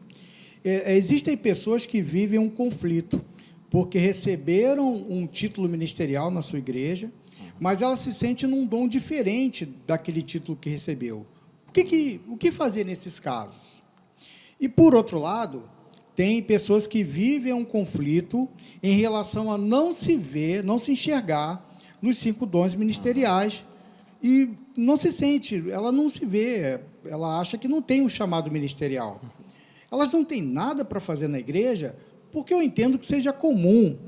S3: existem pessoas que vivem um conflito, porque receberam um título ministerial na sua igreja, mas ela se sente num dom diferente daquele título que recebeu. O que fazer nesses casos? E, por outro lado, tem pessoas que vivem um conflito em relação a não se ver, não se enxergar nos 5 dons ministeriais e não se sente, ela não se vê, ela acha que não tem um chamado ministerial. Elas não têm nada para fazer na igreja, porque eu entendo que seja comum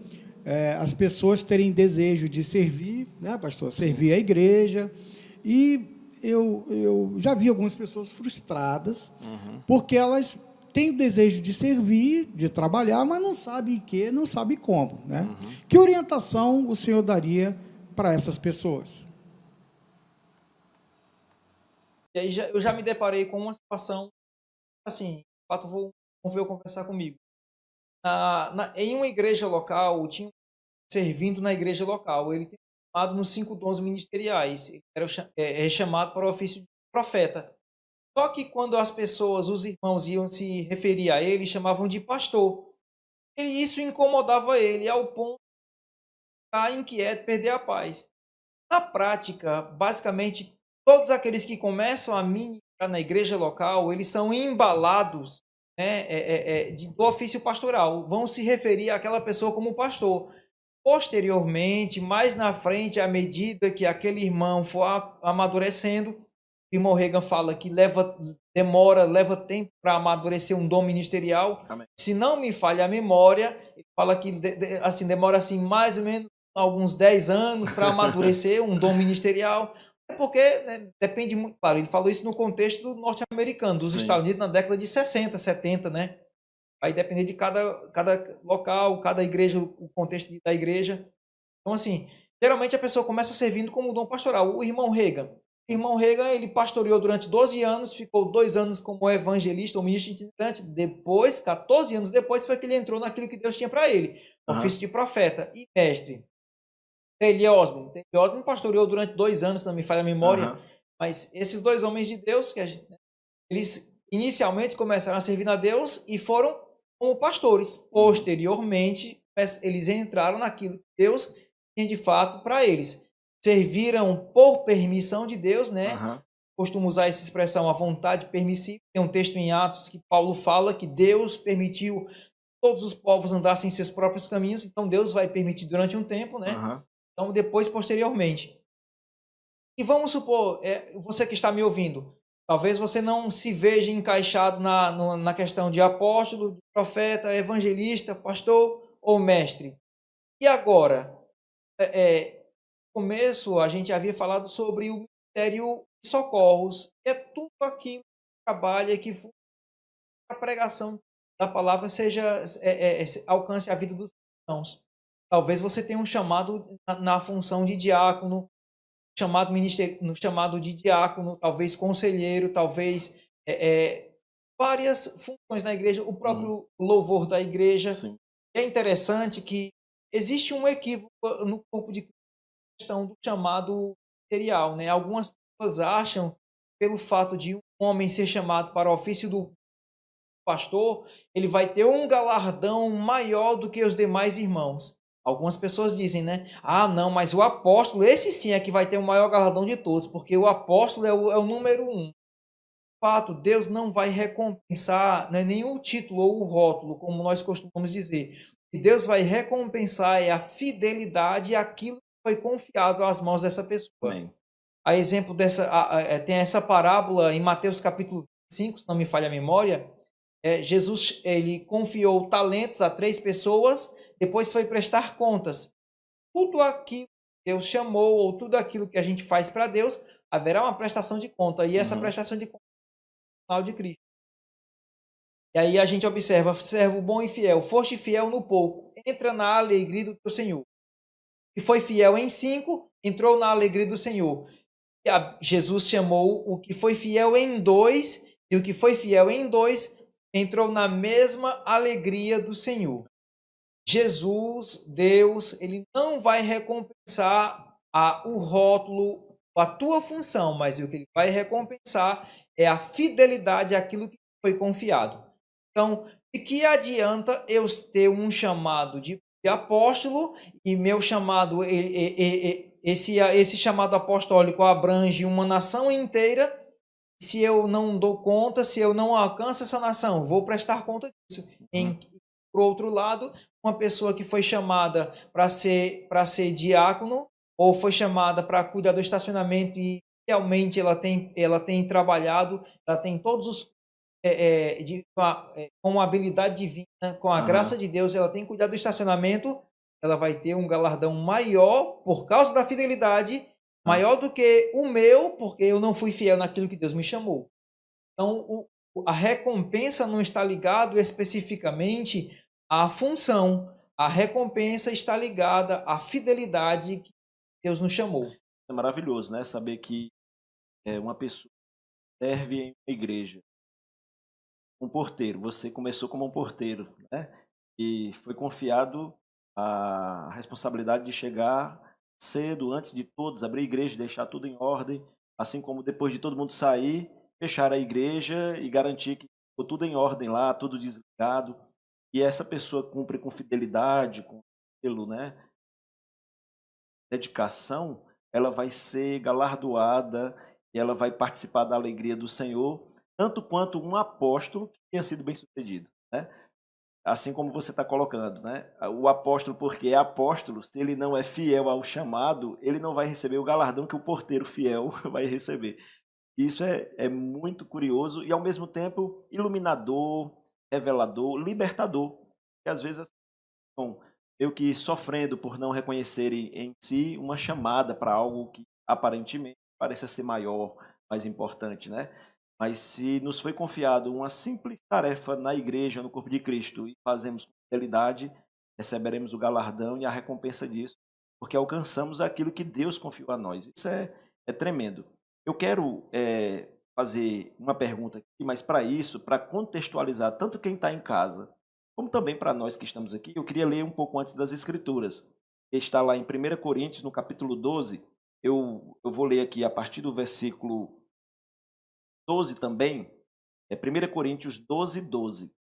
S3: as pessoas terem desejo de servir, né, pastor? Servir a igreja, e eu já vi algumas pessoas frustradas, porque elas têm o desejo de servir, de trabalhar, mas não sabem que, não sabem como, né? Que orientação o senhor daria para essas pessoas?
S2: E aí eu já me deparei com uma situação, assim, o fato veio conversar comigo. Em uma igreja local, tinha servindo na igreja local, ele tem chamado nos 5 dons ministeriais, ele era chamado para o ofício de profeta. Só que quando as pessoas, os irmãos, iam se referir a ele, chamavam de pastor. E isso incomodava ele, ao ponto de ficar inquieto, perder a paz. Na prática, basicamente, todos aqueles que começam a ministrar na igreja local, eles são embalados, né, do ofício pastoral, vão se referir àquela pessoa como pastor. Posteriormente, mais na frente, à medida que aquele irmão for amadurecendo, o irmão Reagan fala que leva tempo para amadurecer um dom ministerial.
S1: Amém.
S2: Se não me falha a memória, ele fala que assim, demora assim, mais ou menos alguns 10 anos para amadurecer um dom ministerial. É porque, né, depende muito, claro, ele falou isso no contexto do norte-americano, dos Estados Unidos, na década de 60, 70, né? Vai depender de cada local, cada igreja, o contexto da igreja. Então, assim, geralmente a pessoa começa servindo como dom pastoral. O irmão Reagan, ele pastoreou durante 12 anos, ficou 2 anos como evangelista ou ministro itinerante. Depois, 14 anos depois, foi que ele entrou naquilo que Deus tinha para ele, ofício de profeta e mestre. Taylor Osborne pastoreou durante 2 anos, se não me falha a memória, mas esses 2 homens de Deus, eles inicialmente começaram a servir a Deus e foram como pastores. Posteriormente, eles entraram naquilo que Deus tinha de fato para eles. Serviram por permissão de Deus, né? Costumo usar essa expressão, a vontade permissiva. Tem um texto em Atos que Paulo fala que Deus permitiu todos os povos andassem em seus próprios caminhos, então Deus vai permitir durante um tempo, né? Então, depois, posteriormente. E vamos supor, você que está me ouvindo, talvez você não se veja encaixado na questão de apóstolo, de profeta, evangelista, pastor ou mestre. E agora? No começo, a gente havia falado sobre o ministério de socorros, que é tudo aquilo que trabalha, que a pregação da palavra alcance a vida dos cristãos. Talvez você tenha um chamado na função de diácono, no chamado de diácono, talvez conselheiro, talvez várias funções na igreja, o próprio louvor da igreja.
S1: Sim.
S2: É interessante que existe um equívoco no corpo de Cristo. questão do chamado ministerial, né? Algumas pessoas acham, pelo fato de um homem ser chamado para o ofício do pastor, ele vai ter um galardão maior do que os demais irmãos. Algumas pessoas dizem, né? Ah, não, mas o apóstolo, esse sim é que vai ter o maior galardão de todos, porque o apóstolo é o número um. Fato, Deus não vai recompensar, não é nem o título ou o rótulo, como nós costumamos dizer. O que Deus vai recompensar é a fidelidade e aquilo que foi confiado às mãos dessa pessoa.
S1: Amém.
S2: A exemplo dessa, tem essa parábola em Mateus capítulo 5, se não me falha a memória. Jesus, ele confiou talentos a 3 pessoas, depois foi prestar contas. Tudo aquilo que Deus chamou, ou tudo aquilo que a gente faz para Deus, haverá uma prestação de conta. E essa prestação de conta é o final de Cristo. E aí a gente observa, servo bom e fiel, foste fiel no pouco, entra na alegria do teu Senhor. E foi fiel em 5, entrou na alegria do Senhor. E Jesus chamou o que foi fiel em 2, e o que foi fiel em 2 entrou na mesma alegria do Senhor. Jesus, Deus, ele não vai recompensar o rótulo, a tua função, mas o que ele vai recompensar é a fidelidade àquilo que foi confiado. Então, de que adianta eu ter um chamado de apóstolo e meu chamado, esse chamado apostólico abrange uma nação inteira? Se eu não dou conta, se eu não alcanço essa nação, vou prestar conta disso. Por outro lado, uma pessoa que foi chamada para ser diácono, ou foi chamada para cuidar do estacionamento e realmente ela tem trabalhado, ela tem todos os com a habilidade divina, com a graça de Deus, ela tem cuidado do estacionamento, ela vai ter um galardão maior por causa da fidelidade, maior do que o meu, porque eu não fui fiel naquilo que Deus me chamou. Então, a recompensa não está ligada especificamente à função, a recompensa está ligada à fidelidade que Deus nos chamou.
S1: É maravilhoso, né? Saber que uma pessoa serve em uma igreja. Um porteiro, você começou como um porteiro, né? E foi confiado a responsabilidade de chegar cedo, antes de todos, abrir a igreja, deixar tudo em ordem, assim como depois de todo mundo sair, fechar a igreja e garantir que ficou tudo em ordem lá, tudo desligado. E essa pessoa cumpre com fidelidade, com zelo, né? Dedicação, ela vai ser galardoada e ela vai participar da alegria do Senhor, tanto quanto um apóstolo que tenha sido bem-sucedido, né? Assim como você está colocando, né? O apóstolo, porque é apóstolo, se ele não é fiel ao chamado, ele não vai receber o galardão que o porteiro fiel vai receber. Isso é muito curioso e, ao mesmo tempo, iluminador, revelador, libertador. E, às vezes, estão meio que sofrendo por não reconhecerem em si uma chamada para algo que, aparentemente, pareça ser maior, mais importante, né? Mas se nos foi confiado uma simples tarefa na igreja, no corpo de Cristo, e fazemos com fidelidade, receberemos o galardão e a recompensa disso, porque alcançamos aquilo que Deus confiou a nós. Isso é tremendo. Eu quero fazer uma pergunta aqui, mas para isso, para contextualizar tanto quem está em casa, como também para nós que estamos aqui, eu queria ler um pouco antes das Escrituras, que está lá em 1 Coríntios, no capítulo 12. Eu vou ler aqui a partir do versículo 12 também, 1 Coríntios 12, 12.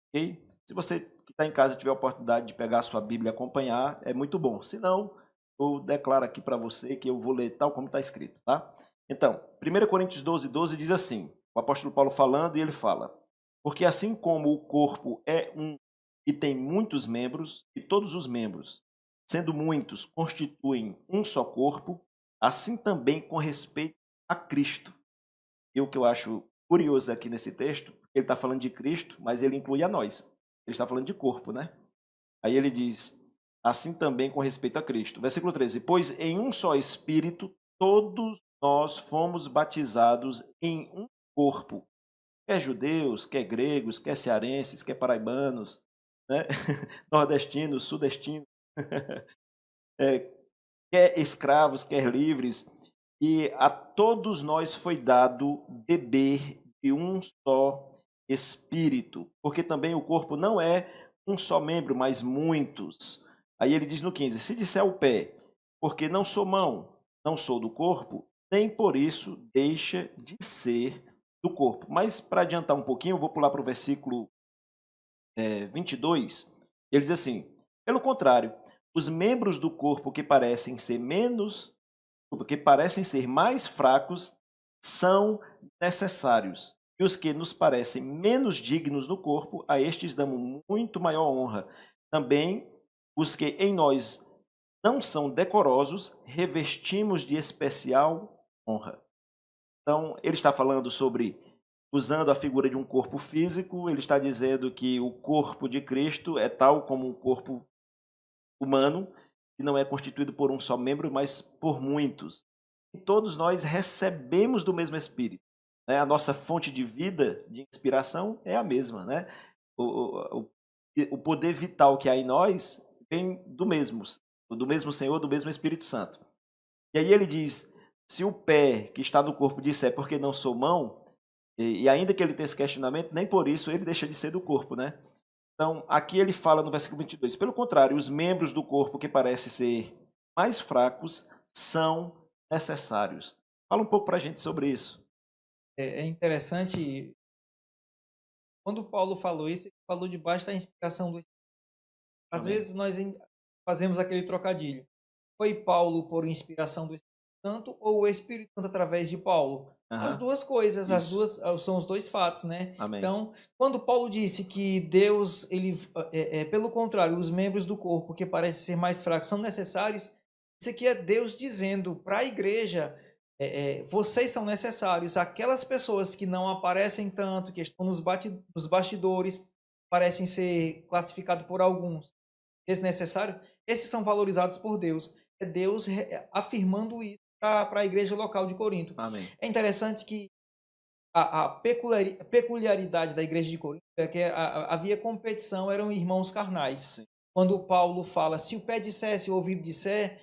S1: Ok? Se você que está em casa tiver a oportunidade de pegar a sua Bíblia e acompanhar, é muito bom. Se não, eu declaro aqui para você que eu vou ler tal como está escrito, tá? Então, 1 Coríntios 12, 12 diz assim, o apóstolo Paulo falando, e ele fala: porque assim como o corpo é um e tem muitos membros, e todos os membros, sendo muitos, constituem um só corpo, assim também com respeito a Cristo. E o que eu acho curioso aqui nesse texto, ele está falando de Cristo, mas ele inclui a nós. Ele está falando de corpo, né? Aí ele diz, assim também com respeito a Cristo. Versículo 13, pois em um só Espírito todos nós fomos batizados em um corpo, quer judeus, quer gregos, quer cearenses, quer paraibanos, né? Nordestinos, sudestinos, quer escravos, quer livres, e a todos nós foi dado beber de um só Espírito, porque também o corpo não é um só membro, mas muitos. Aí ele diz no 15, se disser o pé, porque não sou mão, não sou do corpo, nem por isso deixa de ser do corpo. Mas para adiantar um pouquinho, eu vou pular para o versículo 22. Ele diz assim: pelo contrário, os membros do corpo que parecem ser mais fracos são necessários. E os que nos parecem menos dignos do corpo, a estes damos muito maior honra. Também os que em nós não são decorosos, revestimos de especial honra. Então, ele está falando sobre, usando a figura de um corpo físico, ele está dizendo que o corpo de Cristo é tal como um corpo humano, que não é constituído por um só membro, mas por muitos. E todos nós recebemos do mesmo Espírito. Né? A nossa fonte de vida, de inspiração, é a mesma. Né? O poder vital que há em nós vem do mesmo Senhor, do mesmo Espírito Santo. E aí ele diz, se o pé que está no corpo disser porque não sou mão, e ainda que ele tenha esse questionamento, nem por isso ele deixa de ser do corpo, né? Então, aqui ele fala no versículo 22, pelo contrário, os membros do corpo que parecem ser mais fracos são necessários. Fala um pouco para a gente sobre isso.
S2: É interessante, quando Paulo falou isso, ele falou debaixo da inspiração do Espírito. Às
S1: Amém.
S2: vezes nós fazemos aquele trocadilho. Foi Paulo por inspiração do Espírito Santo ou o Espírito Santo através de Paulo? As
S1: Aham,
S2: duas coisas, as
S1: isso.
S2: duas são os dois fatos, né?
S1: Amém.
S2: Então, quando Paulo disse que Deus, pelo contrário, os membros do corpo que parecem ser mais fracos são necessários, isso aqui é Deus dizendo para a igreja, vocês são necessários. Aquelas pessoas que não aparecem tanto, que estão nos bastidores, parecem ser classificados por alguns desnecessários, esses são valorizados por Deus. É Deus afirmando isso para a igreja local de Corinto.
S1: Amém.
S2: É interessante que a peculiaridade da igreja de Corinto é que havia competição, eram irmãos carnais.
S1: Sim.
S2: Quando Paulo fala, se o pé disser, se o ouvido disser,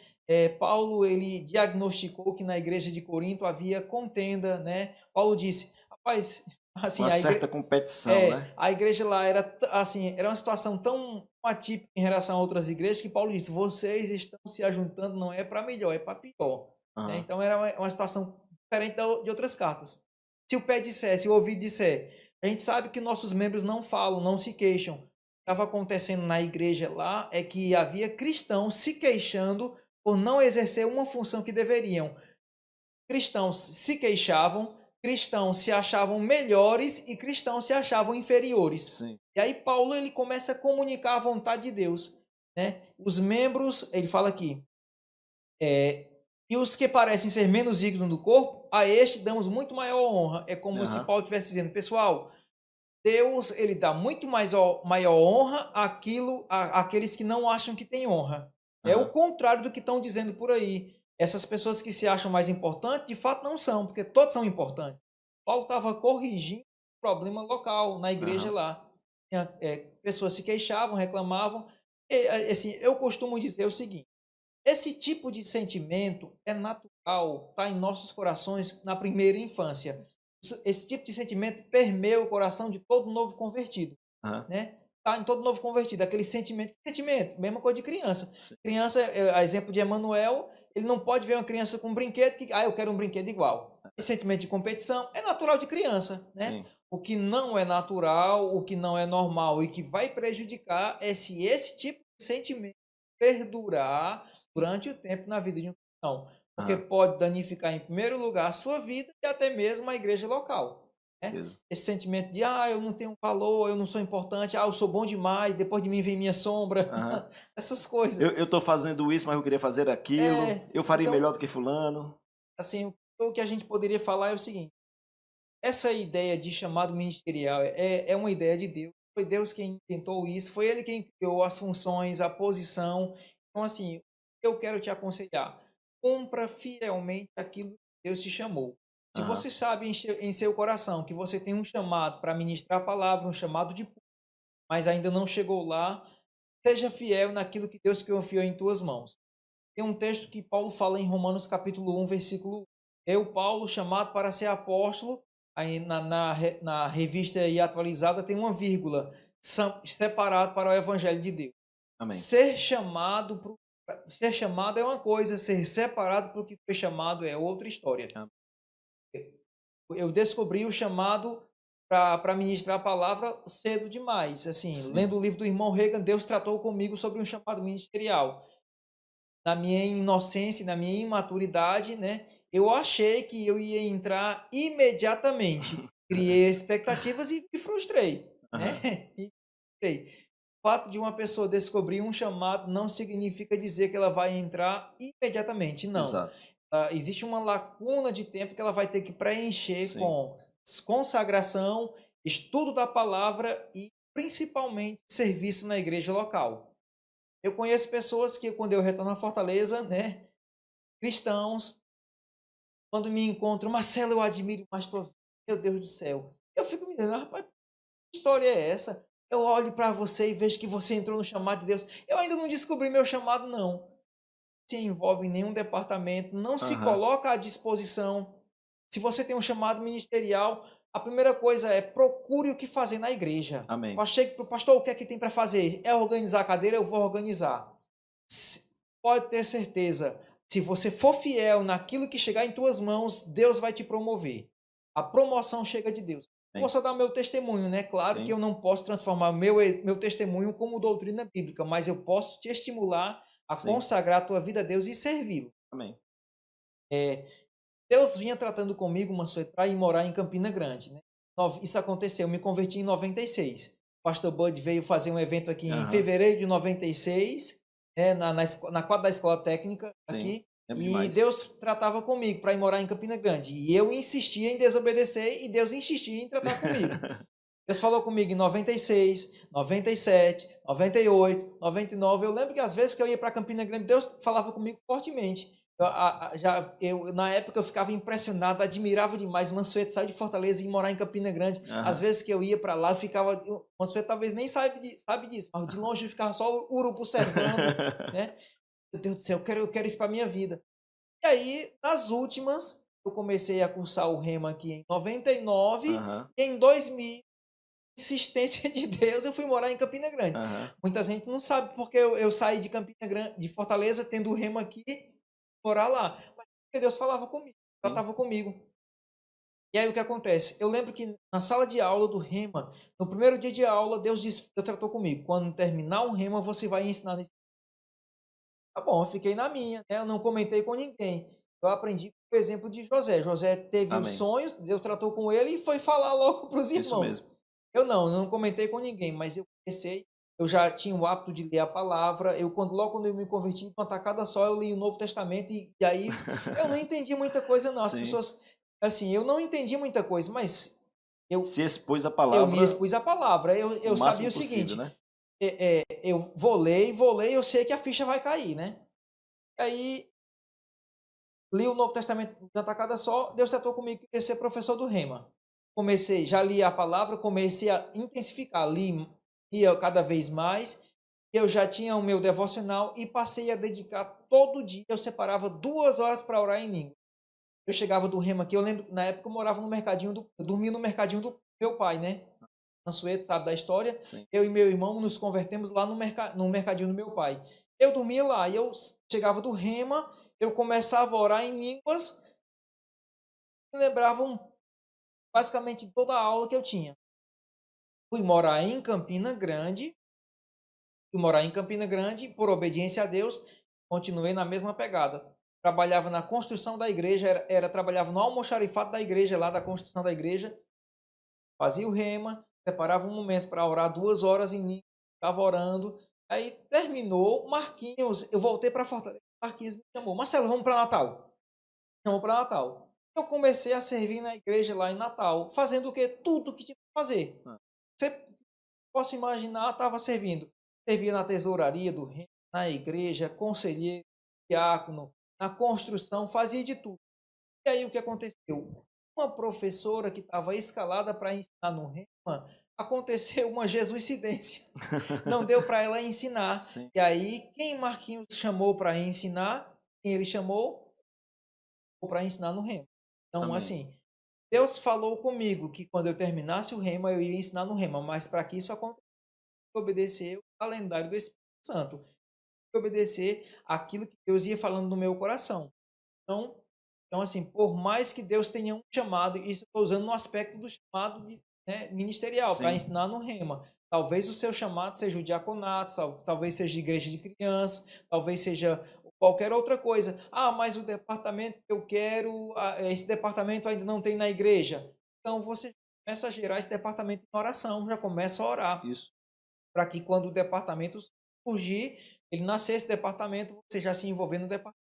S2: Paulo ele diagnosticou que na igreja de Corinto havia contenda, né? Paulo disse, rapaz, assim,
S1: Uma certa competição, né?
S2: a igreja lá era assim, era uma situação tão atípica em relação a outras igrejas que Paulo disse: vocês estão se ajuntando, não é para melhor, é para pior. Né?
S1: Aham.
S2: Então era uma situação diferente de outras cartas. Se o pé disser, se o ouvido disser, a gente sabe que nossos membros não falam, não se queixam. O que estava acontecendo na igreja lá é que havia cristãos se queixando por não exercer uma função que deveriam. Cristãos se queixavam, cristãos se achavam melhores e cristãos se achavam inferiores.
S1: Sim.
S2: E aí Paulo ele começa a comunicar a vontade de Deus, né? Os membros, ele fala aqui, e os que parecem ser menos dignos do corpo, a este damos muito maior honra. É como se
S1: Aham.
S2: Paulo estivesse dizendo, pessoal, Deus ele dá muito maior honra àqueles que não acham que têm honra. É o
S1: Aham.
S2: contrário do que estão dizendo por aí. Essas pessoas que se acham mais importantes, de fato não são, porque todos são importantes. Paulo estava corrigindo um problema local na igreja
S1: Aham.
S2: lá. Pessoas se queixavam, reclamavam. E, assim, eu costumo dizer o seguinte: esse tipo de sentimento é natural, está em nossos corações na primeira infância. Esse tipo de sentimento permeia o coração de todo novo convertido,
S1: Aham.
S2: né? Tá em todo novo convertido, aquele sentimento, mesma coisa de criança.
S1: Sim.
S2: Criança, a exemplo de Emanuel, ele não pode ver uma criança com um brinquedo que, eu quero um brinquedo igual. Esse sentimento de competição é natural de criança, né?
S1: Sim.
S2: O que não é natural, o que não é normal e que vai prejudicar é se esse tipo de sentimento perdurar durante o tempo na vida de um cristão, porque
S1: Aham.
S2: pode danificar em primeiro lugar a sua vida e até mesmo a igreja local, né?
S1: Beleza.
S2: Esse sentimento de eu não tenho valor, eu não sou importante, eu sou bom demais, depois de mim vem minha sombra,
S1: Aham.
S2: essas coisas.
S1: Eu estou fazendo isso, mas eu queria fazer aquilo. Eu faria
S2: Então,
S1: melhor do que fulano.
S2: assim, o que a gente poderia falar é o seguinte: essa ideia de chamado ministerial é uma ideia de Deus. Foi Deus quem inventou isso, foi Ele quem criou as funções, a posição. Então, assim, eu quero te aconselhar: cumpra fielmente aquilo que Deus te chamou. Se
S1: Aham.
S2: você sabe em seu coração que você tem um chamado para ministrar a palavra, um chamado de público, mas ainda não chegou lá, seja fiel naquilo que Deus confiou em tuas mãos. Tem um texto que Paulo fala em Romanos capítulo 1, versículo 1. Eu, Paulo, chamado para ser apóstolo, aí na revista aí atualizada tem uma vírgula, separado para o evangelho de Deus.
S1: Amém.
S2: Ser chamado para o Ser chamado é uma coisa, ser separado para o que foi chamado é outra história.
S1: Amém.
S2: Eu descobri o chamado para ministrar a palavra cedo demais. Assim,
S1: Sim.
S2: lendo o livro do irmão Reagan, Deus tratou comigo sobre um chamado ministerial. Na minha inocência, na minha imaturidade, né? Eu achei que eu ia entrar imediatamente. Criei expectativas e me frustrei,
S1: Aham.
S2: né? E frustrei. O fato de uma pessoa descobrir um chamado não significa dizer que ela vai entrar imediatamente, não.
S1: Exato.
S2: Existe uma lacuna de tempo que ela vai ter que preencher
S1: Sim.
S2: com consagração, estudo da palavra e principalmente serviço na igreja local. Eu conheço pessoas que, quando eu retorno à Fortaleza, né, cristãos, quando me encontram, Marcelo, eu admiro mais tua vida, meu Deus do céu. Eu fico me dizendo, rapaz, que história é essa? Eu olho para você e vejo que você entrou no chamado de Deus. Eu ainda não descobri meu chamado, não. Se envolve em nenhum departamento, não se
S1: Aham.
S2: coloca à disposição. Se você tem um chamado ministerial, a primeira coisa é procure o que fazer na igreja.
S1: Amém.
S2: Chegue para o pastor, o que é que tem para fazer? É organizar a cadeira? Eu vou organizar. Pode ter certeza, se você for fiel naquilo que chegar em tuas mãos, Deus vai te promover. A promoção chega de Deus.
S1: Sim.
S2: Vou só dar meu testemunho, né? Claro que
S1: Sim.
S2: eu não posso transformar meu testemunho como doutrina bíblica, mas eu posso te estimular a
S1: Sim.
S2: consagrar a tua vida a Deus e servi-lo.
S1: Amém.
S2: Deus vinha tratando comigo, Mansueto, para ir morar em Campina Grande, né? Isso aconteceu, eu me converti em 96. O pastor Bud veio fazer um evento aqui em
S1: Aham.
S2: fevereiro de 96, na quadra da escola técnica
S1: Sim.
S2: aqui,
S1: Lembro
S2: e
S1: demais.
S2: Deus tratava comigo para ir morar em Campina Grande. E eu insistia em desobedecer e Deus insistia em tratar comigo. Deus falou comigo em 96, 97, 98, 99. Eu lembro que às vezes que eu ia para Campina Grande, Deus falava comigo fortemente. Na época eu ficava impressionado, admirava demais. Mansueto saiu de Fortaleza e ir morar em Campina Grande.
S1: Aham.
S2: Às vezes que eu ia para lá, eu ficava. Mansueto talvez nem sabe disso, mas de longe eu ficava só o urubu observando, né? Meu Deus do céu, eu quero isso para minha vida. E aí, nas últimas, eu comecei a cursar o Rema aqui em 99,
S1: Aham.
S2: e em 2000, insistência de Deus, eu fui morar em Campina Grande.
S1: Aham.
S2: Muita gente não sabe porque eu saí de Campina Grande, de Fortaleza, tendo o Rema aqui, morar lá. Mas porque Deus falava comigo,
S1: Sim.
S2: tratava comigo. E aí o que acontece? Eu lembro que na sala de aula do Rema, no primeiro dia de aula, Deus tratou comigo. Quando terminar o Rema, você vai ensinar nesse. Tá bom, eu fiquei na minha, né? Eu não comentei com ninguém. Eu aprendi com o exemplo de José. José teve os
S1: Amém.
S2: sonhos, Deus tratou com ele e foi falar logo para os
S1: Isso
S2: irmãos.
S1: mesmo.
S2: Eu não comentei com ninguém, mas eu comecei, eu já tinha o hábito de ler a palavra. Logo quando eu me converti, uma tacada só, eu li o Novo Testamento e aí eu não entendi muita coisa, não. As
S1: Sim.
S2: pessoas, assim, eu não entendi muita coisa, mas eu,
S1: Se expôs a
S2: eu me
S1: palavra
S2: expus à palavra. Eu
S1: o
S2: sabia
S1: máximo
S2: o
S1: possível,
S2: seguinte,
S1: né?
S2: eu vou ler, eu sei que a ficha vai cair, né? Aí li o Novo Testamento de uma tacada só, Deus tratou comigo que ia ser professor do Rema. Já li a palavra, comecei a intensificar, lia cada vez mais, eu já tinha o meu devocional e passei a dedicar todo dia, eu separava 2 horas para orar em língua. Eu chegava do Rema aqui, eu lembro, na época eu morava no mercadinho, eu dormia no mercadinho do meu pai, né? Mansueto, sabe da história?
S1: Sim.
S2: Eu e meu irmão nos convertemos lá no mercadinho do meu pai. Eu dormia lá, e eu chegava do Rema, eu começava a orar em línguas, e lembravam basicamente toda a aula que eu tinha. Fui morar em Campina Grande, por obediência a Deus, continuei na mesma pegada. Trabalhava na construção da igreja, trabalhava no almoxarifado da igreja, lá da construção da igreja, fazia o Rema, separava um momento para orar 2 horas em língua, estava orando, aí terminou, Marquinhos, eu voltei para Fortaleza, Marquinhos me chamou, Marcelo, vamos para Natal. Chamou para Natal. Eu comecei a servir na igreja lá em Natal, fazendo o quê? Tudo o que tinha que fazer.
S1: Ah.
S2: Você possa imaginar, estava servindo. Servia na tesouraria do reino, na igreja, conselheiro, diácono, na construção, fazia de tudo. E aí o que aconteceu? Uma professora que estava escalada para ensinar no Rema, aconteceu uma jesuicidência. Não deu para ela ensinar.
S1: Sim.
S2: E aí, quem Marquinhos chamou para ensinar? Quem ele chamou? Para ensinar no Rema. Então,
S1: Amém.
S2: assim, Deus falou comigo que quando eu terminasse o Rema, eu ia ensinar no Rema, mas para que isso acontecesse, obedecer o calendário do Espírito Santo. obedecer aquilo que Deus ia falando no meu coração. Então assim, por mais que Deus tenha um chamado, isso eu estou usando no aspecto do chamado ministerial, para
S1: Sim.
S2: ensinar no rema. Talvez o seu chamado seja o diaconato, talvez seja igreja de crianças, talvez seja qualquer outra coisa. Ah, mas o departamento que eu quero, esse departamento ainda não tem na igreja. Então você começa a gerar esse departamento em oração, já começa a orar,
S1: Isso.
S2: para que quando o departamento surgir, ele nascer esse departamento, você já se envolver no departamento.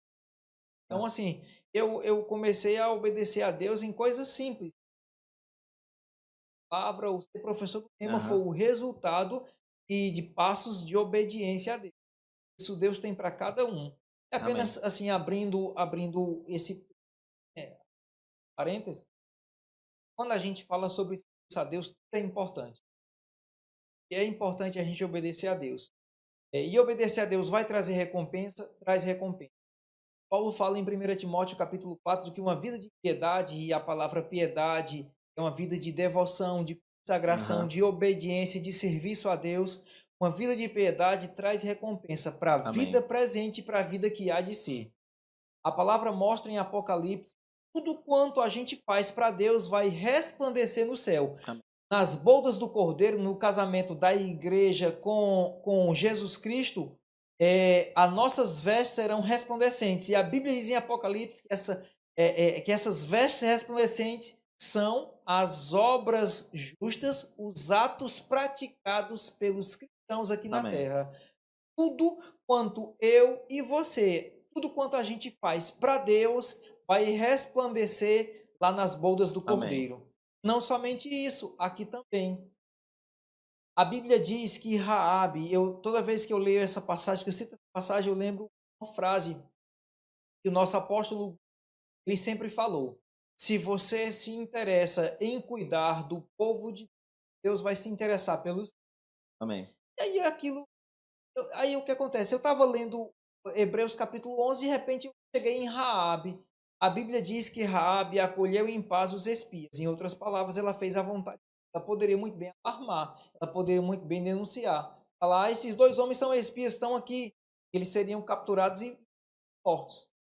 S2: Então, assim, eu comecei a obedecer a Deus em coisas simples. A palavra, o ser professor do tema foi
S1: Aham.
S2: o resultado e de passos de obediência a Deus. Isso Deus tem para cada um. É
S1: Amém.
S2: apenas assim, abrindo esse parênteses, quando a gente fala sobre isso a Deus, tudo é importante. E é importante a gente obedecer a Deus. E obedecer a Deus vai trazer recompensa, traz recompensa. Paulo fala em 1 Timóteo capítulo 4 de que uma vida de piedade, e a palavra piedade é uma vida de devoção, de consagração,
S1: Aham.
S2: de obediência, de serviço a Deus. Uma vida de piedade traz recompensa para a vida
S1: Amém.
S2: presente e para a vida que há de ser. A palavra mostra em Apocalipse tudo quanto a gente faz para Deus vai resplandecer no céu.
S1: Amém.
S2: Nas bodas do Cordeiro, no casamento da igreja com Jesus Cristo, as nossas vestes serão resplandecentes. E a Bíblia diz em Apocalipse que essas vestes resplandecentes são as obras justas, os atos praticados pelos cristãos aqui na
S1: Amém.
S2: terra. Tudo quanto eu e você, tudo quanto a gente faz para Deus, vai resplandecer lá nas bodas do
S1: Amém.
S2: Cordeiro. Não somente isso, aqui também. A Bíblia diz que Raabe, toda vez que eu leio essa passagem, que eu cito essa passagem, eu lembro uma frase que o nosso apóstolo ele sempre falou: se você se interessa em cuidar do povo de Deus, vai se interessar pelos.
S1: Amém.
S2: E aí aí o que acontece? Eu estava lendo Hebreus capítulo 11 e de repente eu cheguei em Raabe. A Bíblia diz que Raabe acolheu em paz os espias. Em outras palavras, ela fez a vontade. Ela poderia muito bem alarmar, ela poderia muito bem denunciar. Falar, esses dois homens são espias, estão aqui. Eles seriam capturados e mortos.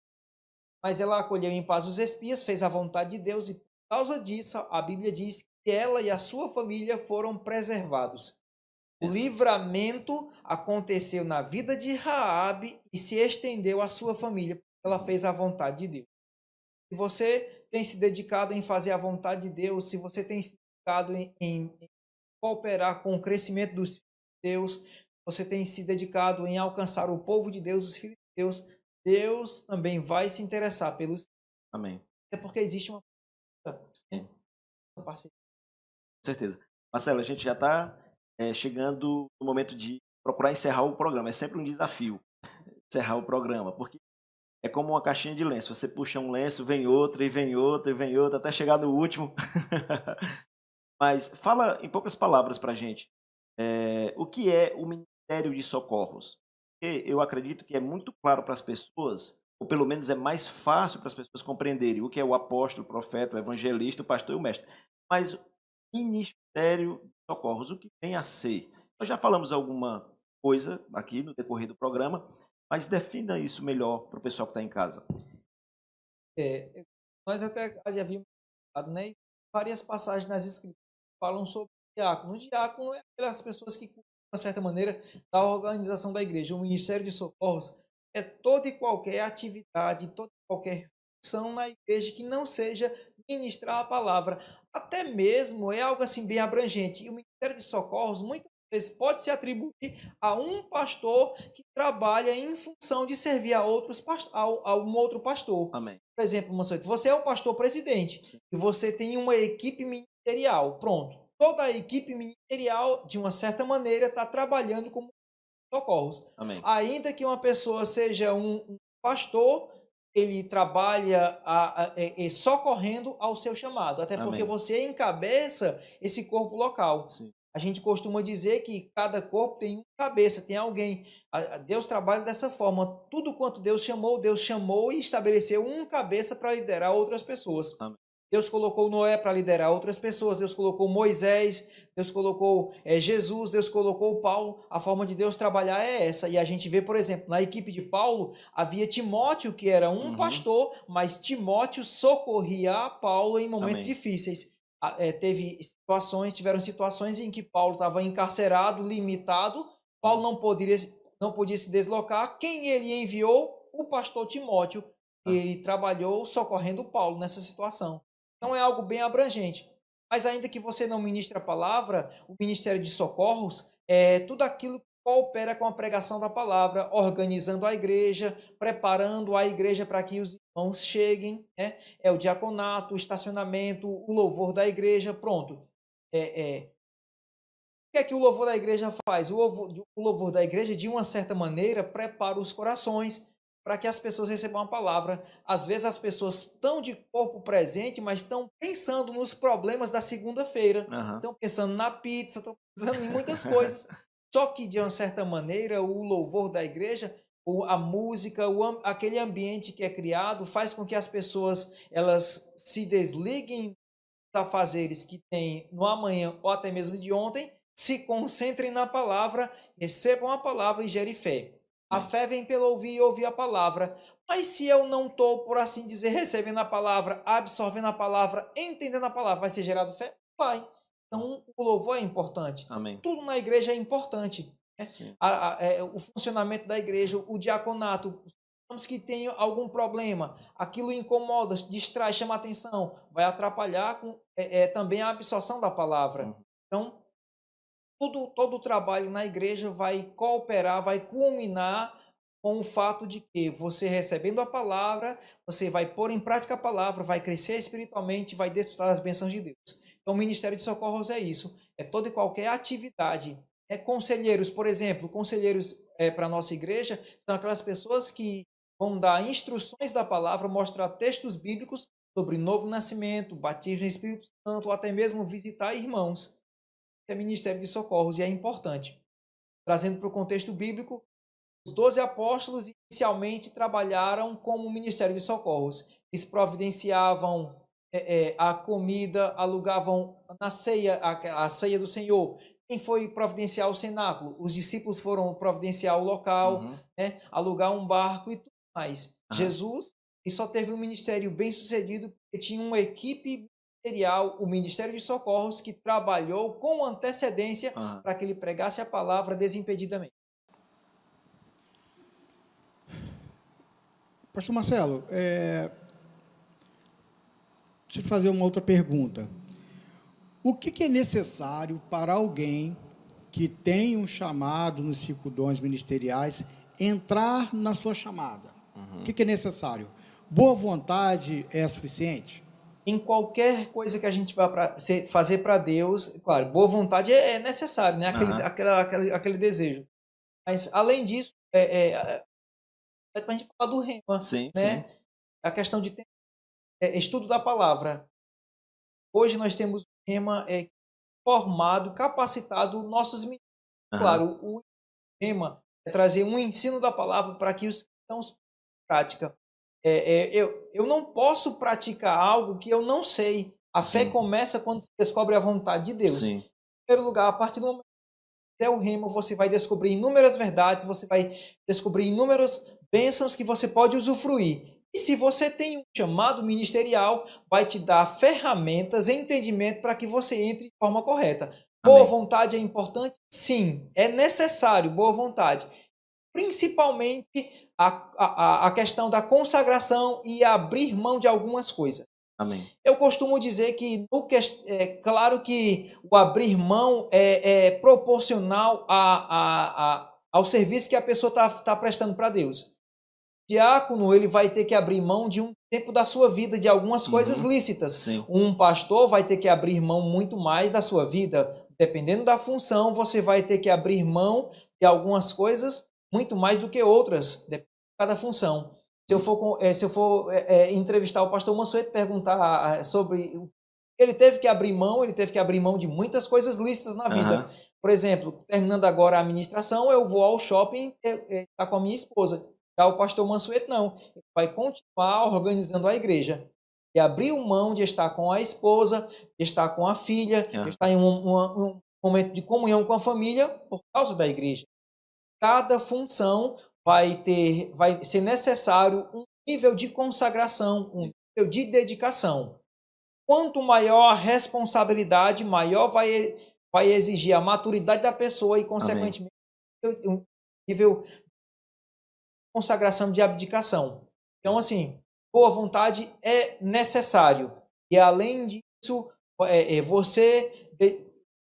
S2: Mas ela acolheu em paz os espias, fez a vontade de Deus e por causa disso, a Bíblia diz que ela e a sua família foram preservados. O
S1: Isso.
S2: livramento aconteceu na vida de Raabe e se estendeu à sua família, porque ela fez a vontade de Deus. Se você tem se dedicado em fazer a vontade de Deus, se você tem se dedicado em cooperar com o crescimento dos filhos de Deus, você tem se dedicado em alcançar o povo de Deus, os filhos de Deus, Deus também vai se interessar pelos.
S1: Amém.
S2: É porque existe uma
S1: Sim.
S2: parceria.
S1: Com certeza. Marcelo, a gente já está chegando no momento de procurar encerrar o programa. É sempre um desafio encerrar o programa, porque é como uma caixinha de lenço. Você puxa um lenço, vem outro, e vem outro, e vem outro, até chegar no último. Mas fala em poucas palavras para a gente, o que é o Ministério de Socorros? Porque eu acredito que é muito claro para as pessoas, ou pelo menos é mais fácil para as pessoas compreenderem o que é o apóstolo, o profeta, o evangelista, o pastor e o mestre. Mas Ministério de Socorros, o que vem a ser? Nós já falamos alguma coisa aqui no decorrer do programa, mas defina isso melhor para o pessoal que está em casa.
S2: Nós até já havíamos falado, né? Várias passagens nas escrituras falam sobre o diácono. O diácono é aquelas pessoas que, de uma certa maneira, da organização da igreja. O Ministério de Socorros é toda e qualquer atividade, toda e qualquer função na igreja que não seja ministrar a palavra. Até mesmo é algo assim bem abrangente. E o Ministério de Socorros muitas vezes pode se atribuir a um pastor que trabalha em função de servir a um outro pastor.
S1: Amém.
S2: Por exemplo, Monsanto, você é o pastor presidente
S1: Sim.
S2: e você tem uma equipe ministerial. Pronto. Toda a equipe ministerial, de uma certa maneira, está trabalhando como socorros.
S1: Amém.
S2: Ainda que uma pessoa seja um pastor, ele trabalha socorrendo ao seu chamado. Até porque
S1: Amém.
S2: você encabeça esse corpo local.
S1: Sim.
S2: A gente costuma dizer que cada corpo tem uma cabeça, tem alguém. Deus trabalha dessa forma. Tudo quanto Deus chamou e estabeleceu um cabeça para liderar outras pessoas.
S1: Amém.
S2: Deus colocou Noé para liderar outras pessoas, Deus colocou Moisés, Deus colocou Jesus, Deus colocou Paulo. A forma de Deus trabalhar é essa. E a gente vê, por exemplo, na equipe de Paulo, havia Timóteo, que era um pastor, mas Timóteo socorria Paulo em momentos difíceis. Tiveram situações em que Paulo estava encarcerado, limitado, Paulo não podia se deslocar. Quem ele enviou? O pastor Timóteo. E ele trabalhou socorrendo Paulo nessa situação. Então é algo bem abrangente. Mas ainda que você não ministre a palavra, o Ministério de Socorros é tudo aquilo que coopera com a pregação da palavra, organizando a igreja, preparando a igreja para que os irmãos cheguem, né? É o diaconato, o estacionamento, o louvor da igreja, pronto. O que é que o louvor da igreja faz? O louvor da igreja, de uma certa maneira, prepara os corações para que as pessoas recebam a palavra. Às vezes as pessoas estão de corpo presente, mas estão pensando nos problemas da segunda-feira. Estão pensando na pizza, estão pensando em muitas coisas. Só que, de uma certa maneira, o louvor da igreja, a música, aquele ambiente que é criado, faz com que as pessoas elas se desliguem dos afazeres que têm no amanhã ou até mesmo de ontem, se concentrem na palavra, recebam a palavra e gerem fé. A fé vem pelo ouvir e ouvir a palavra. Mas se eu não estou, por assim dizer, recebendo a palavra, absorvendo a palavra, entendendo a palavra, vai ser gerado fé? Vai. Então, o louvor é importante.
S1: Amém.
S2: Tudo na igreja é importante. Né? O funcionamento da igreja, o diaconato, que tem algum problema, aquilo incomoda, distrai, chama atenção, vai atrapalhar também a absorção da palavra. Então, todo o trabalho na igreja vai cooperar, vai culminar com o fato de que você recebendo a palavra, você vai pôr em prática a palavra, vai crescer espiritualmente, vai desfrutar das bênçãos de Deus. Então, o Ministério de Socorros é isso, é toda e qualquer atividade. Conselheiros, por exemplo, conselheiros para a nossa igreja são aquelas pessoas que vão dar instruções da palavra, mostrar textos bíblicos sobre novo nascimento, batismo no Espírito Santo, ou até mesmo visitar irmãos. É Ministério de Socorros e é importante. Trazendo para o contexto bíblico, os 12 apóstolos inicialmente trabalharam como Ministério de Socorros. Eles providenciavam a comida, alugavam na ceia, a ceia do Senhor. Quem foi providenciar o cenáculo? Os discípulos foram providenciar o local, né? Alugar um barco e tudo mais. Jesus só teve um ministério bem sucedido porque tinha uma equipe ministerial, o Ministério de Socorros, que trabalhou com antecedência para que ele pregasse a palavra desimpedidamente.
S3: Pastor Marcelo, deixa eu fazer uma outra pergunta. O que é necessário para alguém que tem um chamado nos 5 dons ministeriais entrar na sua chamada? O que é necessário? Boa vontade é suficiente?
S2: Em qualquer coisa que a gente vá fazer para Deus, claro, boa vontade é necessário, né? Aquele desejo. Mas, além disso, para a gente falar do rema,
S1: sim,
S2: né?
S1: Sim.
S2: A questão de estudo da palavra. Hoje nós temos o rema formado, capacitado nossos ministros. Claro, o rema é trazer um ensino da palavra para que os cristãos em prática. Eu não posso praticar algo que eu não sei. A fé começa quando se descobre a vontade de Deus. Em primeiro lugar, a partir do momento que o rema, você vai descobrir inúmeras verdades, você vai descobrir inúmeras bênçãos que você pode usufruir. E se você tem um chamado ministerial, vai te dar ferramentas e entendimento para que você entre de forma correta. Boa vontade é importante? Sim, é necessário, boa vontade. Principalmente a questão da consagração e abrir mão de algumas coisas.
S1: Amém.
S2: Eu costumo dizer que, claro que o abrir mão é proporcional ao serviço que a pessoa está prestando para Deus. O diácono, ele vai ter que abrir mão de um tempo da sua vida, de algumas coisas lícitas.
S1: Sim.
S2: Um pastor vai ter que abrir mão muito mais da sua vida. Dependendo da função, você vai ter que abrir mão de algumas coisas muito mais do que outras, dependendo de cada função. Se eu for entrevistar o pastor Mansueto, perguntar sobre... Ele teve que abrir mão de muitas coisas lícitas na vida. Por exemplo, terminando agora a administração, eu vou ao shopping estar com a minha esposa. Já o pastor Mansueto não. Ele vai continuar organizando a igreja. e abriu mão de estar com a esposa, de estar com a filha, de estar em um momento de comunhão com a família por causa da igreja. Cada função vai ser necessário um nível de consagração, um nível de dedicação. Quanto maior a responsabilidade, maior vai exigir a maturidade da pessoa e, consequentemente, um nível de consagração, de abdicação. Então, assim, boa vontade é necessário. E, além disso, você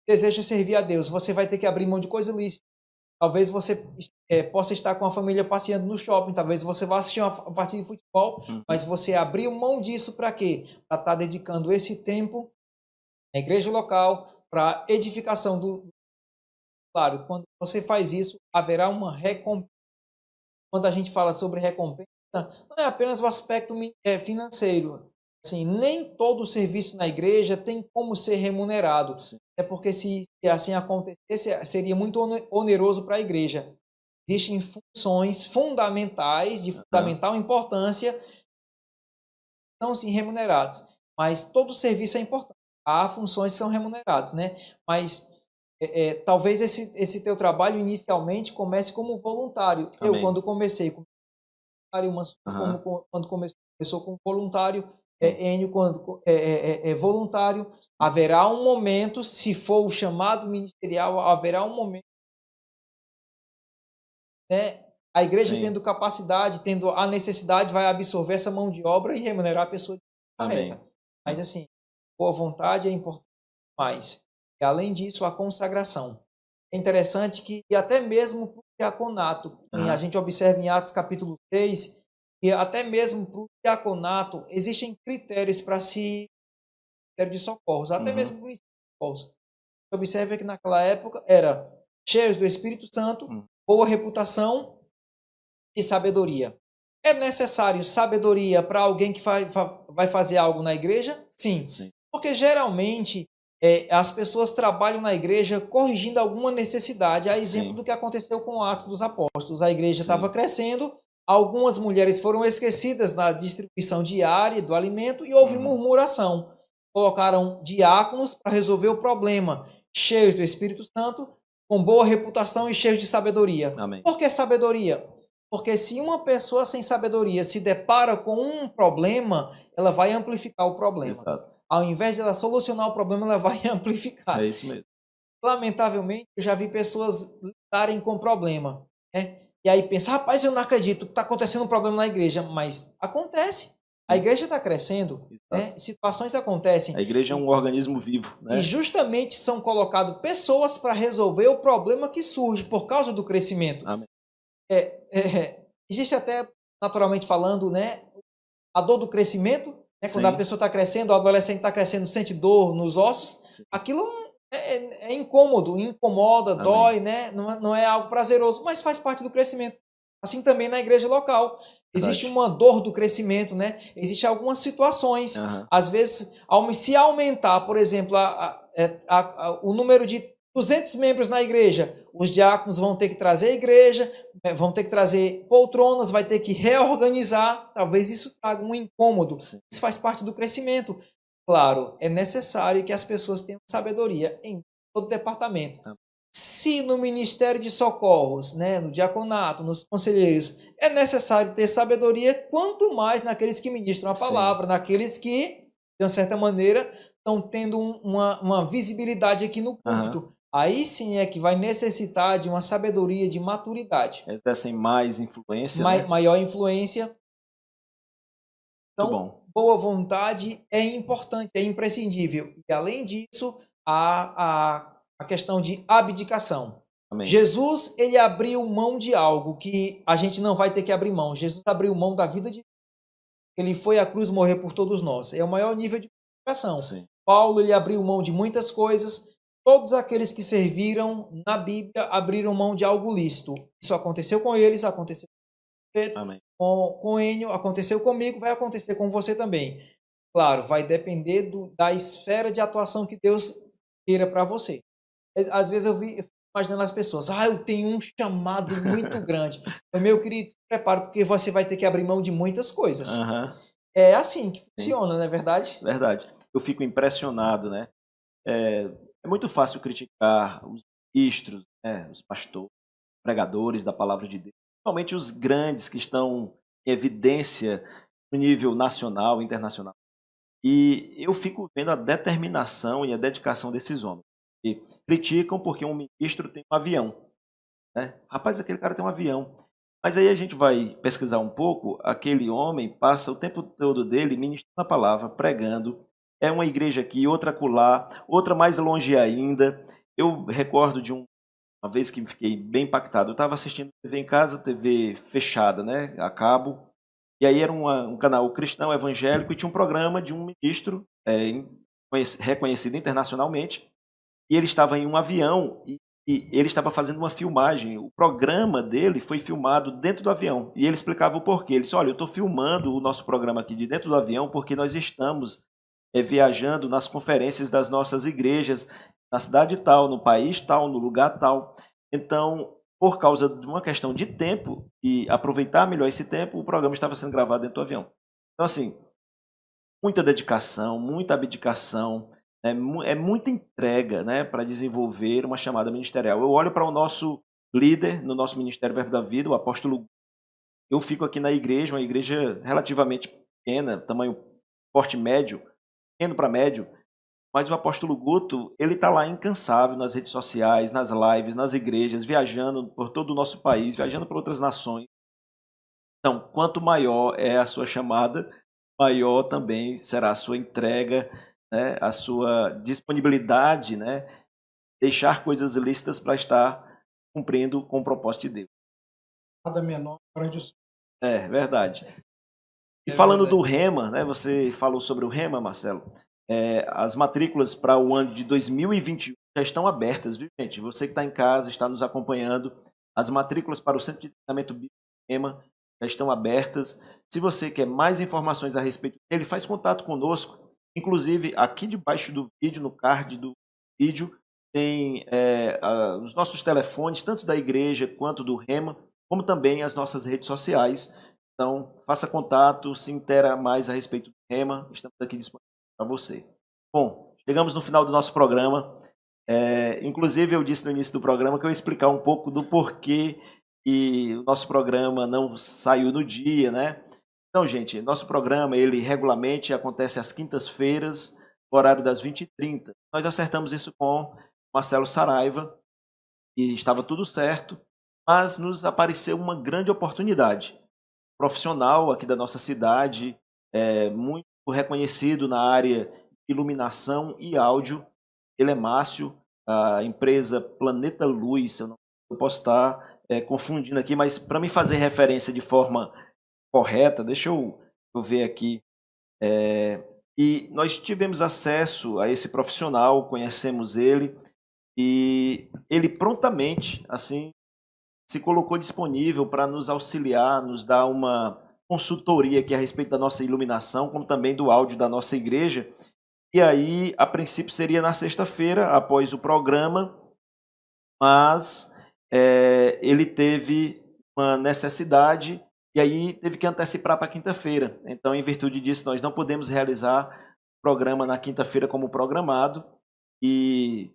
S2: deseja servir a Deus, você vai ter que abrir mão de coisa ilícita. Talvez você possa estar com a família passeando no shopping, talvez você vá assistir uma partida de futebol, mas você abriu mão disso para quê? Para estar dedicando esse tempo na igreja local, para edificação do... Claro, quando você faz isso, haverá uma recompensa. Quando a gente fala sobre recompensa, não é apenas o aspecto financeiro. Assim, nem todo serviço na igreja tem como ser remunerado. Sim. É porque se assim acontecesse, seria muito oneroso para a igreja. Existem funções fundamentais, de fundamental importância, que não são remuneradas. Mas todo serviço é importante. Há funções que são remuneradas, né? Mas talvez esse teu trabalho inicialmente comece como voluntário.
S1: Amém.
S2: Eu, quando comecei como voluntário, quando começou como voluntário, Enio, quando voluntário, haverá um momento, se for o chamado ministerial, haverá um momento, né, a igreja tendo capacidade, tendo a necessidade, vai absorver essa mão de obra e remunerar a pessoa de correta. Mas, assim, boa vontade é importante demais. E, além disso, a consagração. É interessante que até mesmo para o diaconato, a gente observa em Atos capítulo 6, e até mesmo para o diaconato, existem critérios para se de socorros, até mesmo para o socorros. Observe que naquela época era cheios do Espírito Santo, boa reputação e sabedoria. É necessário sabedoria para alguém que vai fazer algo na igreja? Sim. Porque geralmente as pessoas trabalham na igreja corrigindo alguma necessidade, a exemplo do que aconteceu com o Atos dos Apóstolos. A igreja estava crescendo, algumas mulheres foram esquecidas na distribuição diária do alimento e houve murmuração. Colocaram diáconos para resolver o problema, cheios do Espírito Santo, com boa reputação e cheios de sabedoria.
S1: Amém.
S2: Por que sabedoria? Porque se uma pessoa sem sabedoria se depara com um problema, ela vai amplificar o problema.
S1: Exato.
S2: Ao invés de ela solucionar o problema, ela vai amplificar.
S1: É isso mesmo.
S2: Lamentavelmente, eu já vi pessoas lidarem com problema, né? E aí pensa, rapaz, eu não acredito, está acontecendo um problema na igreja, mas acontece. A igreja está crescendo, né? Situações acontecem.
S1: A igreja é um organismo vivo, né?
S2: E justamente são colocadas pessoas para resolver o problema que surge por causa do crescimento.
S1: Amém.
S2: Existe até, naturalmente falando, né, a dor do crescimento, né? Quando a pessoa está crescendo, o adolescente está crescendo, sente dor nos ossos, aquilo é incômodo, incomoda,
S1: Amém.
S2: Dói, né? Não é algo prazeroso, mas faz parte do crescimento. Assim também na igreja local. Existe uma dor do crescimento, né? Existem algumas situações. Às vezes, se aumentar, por exemplo, o número de 200 membros na igreja, os diáconos vão ter que trazer a igreja, vão ter que trazer poltronas, vai ter que reorganizar. Talvez isso traga um incômodo. Isso faz parte do crescimento. Claro, é necessário que as pessoas tenham sabedoria em todo o departamento. Se no Ministério de Socorros, né, no diaconato, nos conselheiros, é necessário ter sabedoria, quanto mais naqueles que ministram a palavra, naqueles que, de uma certa maneira, estão tendo uma visibilidade aqui no púlpito. Aí sim é que vai necessitar de uma sabedoria, de maturidade.
S1: Exercem mais influência,
S2: maior influência. Então,
S1: bom.
S2: Boa vontade é importante, é imprescindível. E, além disso, a questão de abdicação.
S1: Amém.
S2: Jesus, ele abriu mão de algo que a gente não vai ter que abrir mão. Jesus abriu mão da vida de Deus. Ele foi à cruz morrer por todos nós. É o maior nível de abdicação. Paulo, ele abriu mão de muitas coisas. Todos aqueles que serviram na Bíblia abriram mão de algo lícito. Isso aconteceu com eles, aconteceu com Pedro, com Enio, aconteceu comigo, vai acontecer com você também. Claro, vai depender da esfera de atuação que Deus queira para você. Às vezes eu fico imaginando as pessoas, eu tenho um chamado muito grande. Mas, meu querido, se prepare, porque você vai ter que abrir mão de muitas coisas. É assim que
S1: Sim.
S2: funciona, não é verdade?
S1: Verdade. Eu fico impressionado, né? É muito fácil criticar os ministros, né, os pastores, pregadores da palavra de Deus, principalmente os grandes que estão em evidência no nível nacional, internacional. E eu fico vendo a determinação e a dedicação desses homens. E criticam porque um ministro tem um avião, né? Rapaz, aquele cara tem um avião. Mas aí a gente vai pesquisar um pouco, aquele homem passa o tempo todo dele ministrando a palavra, pregando. É uma igreja aqui, outra acolá, outra mais longe ainda. Eu recordo de uma vez que fiquei bem impactado. Eu estava assistindo TV em casa, TV fechada, né, a cabo. E aí era um canal cristão evangélico e tinha um programa de um ministro reconhecido internacionalmente. E ele estava em um avião e ele estava fazendo uma filmagem. O programa dele foi filmado dentro do avião. E ele explicava o porquê. Ele disse: olha, eu estou filmando o nosso programa aqui de dentro do avião porque nós estamos viajando nas conferências das nossas igrejas, na cidade tal, no país tal, no lugar tal. Então, por causa de uma questão de tempo e aproveitar melhor esse tempo, o programa estava sendo gravado dentro do avião. Então, assim, muita dedicação, muita abdicação, né, é muita entrega, né, para desenvolver uma chamada ministerial. Eu olho para o nosso líder no nosso Ministério Verbo da Vida, o apóstolo. Eu fico aqui na igreja, uma igreja relativamente pequena, tamanho porte médio, pequeno para médio, mas o apóstolo Guto, ele está lá incansável nas redes sociais, nas lives, nas igrejas, viajando por todo o nosso país, viajando por outras nações. Então, quanto maior é a sua chamada, maior também será a sua entrega, né, a sua disponibilidade, né, deixar coisas lícitas para estar cumprindo com o propósito de Deus.
S3: Nada menor para de
S1: É verdade. E
S2: É
S1: falando
S2: verdade.
S1: do Rema, né, você falou sobre o Rema, Marcelo. As matrículas para o ano de 2021 já estão abertas, viu, gente? Você que está em casa, está nos acompanhando, as matrículas para o Centro de Treinamento Bíblico Rema já estão abertas. Se você quer mais informações a respeito dele, faz contato conosco. Inclusive, aqui debaixo do vídeo, no card do vídeo, tem os nossos telefones, tanto da igreja quanto do Rema, como também as nossas redes sociais. Então, faça contato, se intera mais a respeito do Rema. Estamos aqui disponíveis para você. Bom, chegamos no final do nosso programa. Inclusive, eu disse no início do programa que eu ia explicar um pouco do porquê e o nosso programa não saiu no dia, né? Então, gente, nosso programa, ele regularmente acontece às quintas-feiras, no horário das 20h30. Nós acertamos isso com Marcelo Saraiva e estava tudo certo, mas nos apareceu uma grande oportunidade. Profissional aqui da nossa cidade, muito reconhecido na área de iluminação e áudio. Ele é Márcio, a empresa Planeta Luz. Eu posso estar confundindo aqui, mas para me fazer referência de forma correta, deixa eu ver aqui. E nós tivemos acesso a esse profissional, conhecemos ele, e ele prontamente, assim, se colocou disponível para nos auxiliar, nos dar uma consultoria aqui a respeito da nossa iluminação, como também do áudio da nossa igreja. E aí, a princípio, seria na sexta-feira, após o programa, mas ele teve uma necessidade e aí teve que antecipar para quinta-feira. Então, em virtude disso, nós não podemos realizar o programa na quinta-feira como programado. E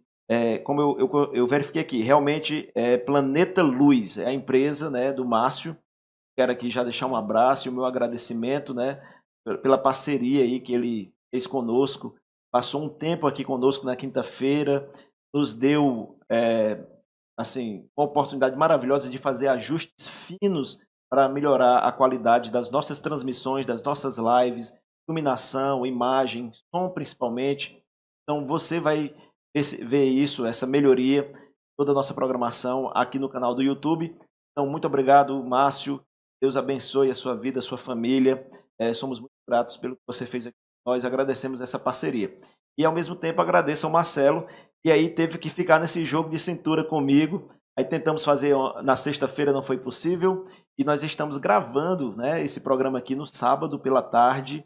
S1: como eu verifiquei aqui, realmente é Planeta Luz, é a empresa, né, do Márcio. Quero aqui já deixar um abraço e o meu agradecimento, né, pela parceria aí que ele fez conosco. Passou um tempo aqui conosco na quinta-feira, nos deu assim, uma oportunidade maravilhosa de fazer ajustes finos para melhorar a qualidade das nossas transmissões, das nossas lives, iluminação, imagem, som principalmente. Então você vai ver isso, essa melhoria, toda a nossa programação aqui no canal do YouTube. Então, muito obrigado, Márcio. Deus abençoe a sua vida, a sua família. Somos muito gratos pelo que você fez aqui. Nós agradecemos essa parceria. E, ao mesmo tempo, agradeço ao Marcelo, que aí teve que ficar nesse jogo de cintura comigo. Aí tentamos fazer na sexta-feira, não foi possível. E nós estamos gravando, né, esse programa aqui no sábado pela tarde.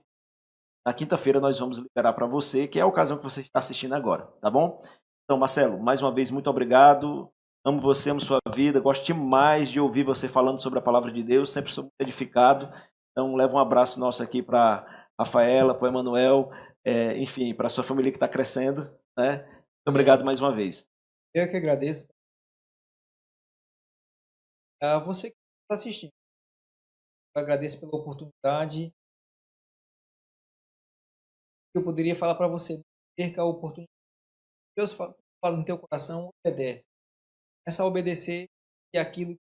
S1: Na quinta-feira nós vamos liberar para você, que é a ocasião que você está assistindo agora, tá bom? Então, Marcelo, mais uma vez, muito obrigado. Amo você, amo sua vida. Gosto demais de ouvir você falando sobre a palavra de Deus. Sempre sou muito edificado. Então, leva um abraço nosso aqui para Rafaela, para o Emanuel, enfim, para a sua família que está crescendo, né? Muito obrigado mais uma vez.
S2: Eu que agradeço. A você que está assistindo. Eu agradeço pela oportunidade. Eu poderia falar para você, não perca a oportunidade. Deus fala no teu coração, obedece. Começa a obedecer e aquilo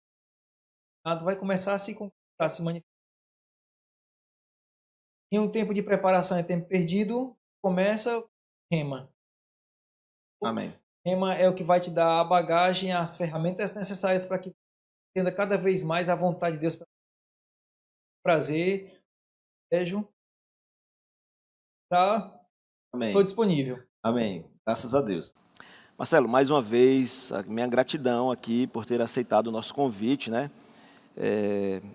S2: vai começar a se concretizar, a se manifestar. Em um tempo de preparação é tempo perdido, começa rema.
S1: Amém.
S2: Rema é o que vai te dar a bagagem, as ferramentas necessárias para que entenda cada vez mais a vontade de Deus. Prazer, desejo. Tá?
S1: Amém.
S2: Estou disponível.
S1: Amém. Graças a Deus. Marcelo, mais uma vez, a minha gratidão aqui por ter aceitado o nosso convite, né?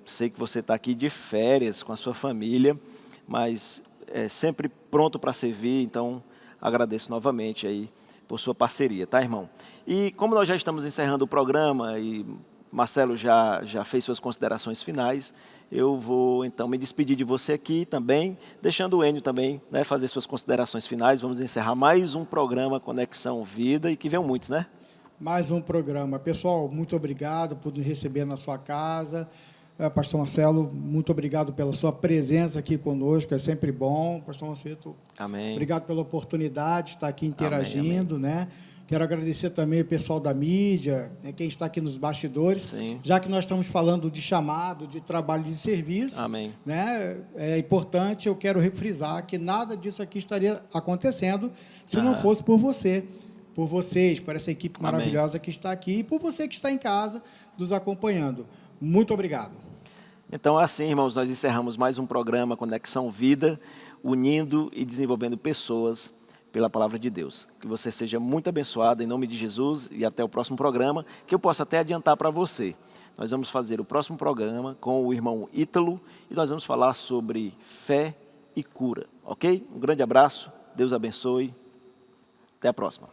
S1: Sei que você está aqui de férias com a sua família, mas sempre pronto para servir, então agradeço novamente aí por sua parceria, tá, irmão? E como nós já estamos encerrando o programa e Marcelo já fez suas considerações finais, eu vou então me despedir de você aqui também, deixando o Enio também, né, fazer suas considerações finais. Vamos encerrar mais um programa Conexão Vida e que venham muitos, né?
S3: Mais um programa. Pessoal, muito obrigado por nos receber na sua casa. Pastor Marcelo, muito obrigado pela sua presença aqui conosco, é sempre bom. Pastor Marcelo,
S1: amém.
S3: Obrigado pela oportunidade de estar aqui interagindo,
S1: amém.
S3: Né? Quero agradecer também o pessoal da mídia, né, quem está aqui nos bastidores,
S1: Sim.
S3: Já que nós estamos falando de chamado, de trabalho de serviço,
S1: amém.
S3: Né, é importante, eu quero refrisar que nada disso aqui estaria acontecendo se não fosse por você, por vocês, por essa equipe maravilhosa que está aqui e por você que está em casa nos acompanhando. Muito obrigado.
S1: Então, assim, irmãos, nós encerramos mais um programa Conexão Vida, unindo e desenvolvendo pessoas pela palavra de Deus. Que você seja muito abençoado em nome de Jesus e até o próximo programa, que eu possa até adiantar para você. Nós vamos fazer o próximo programa com o irmão Ítalo e nós vamos falar sobre fé e cura, ok? Um grande abraço, Deus abençoe, até a próxima.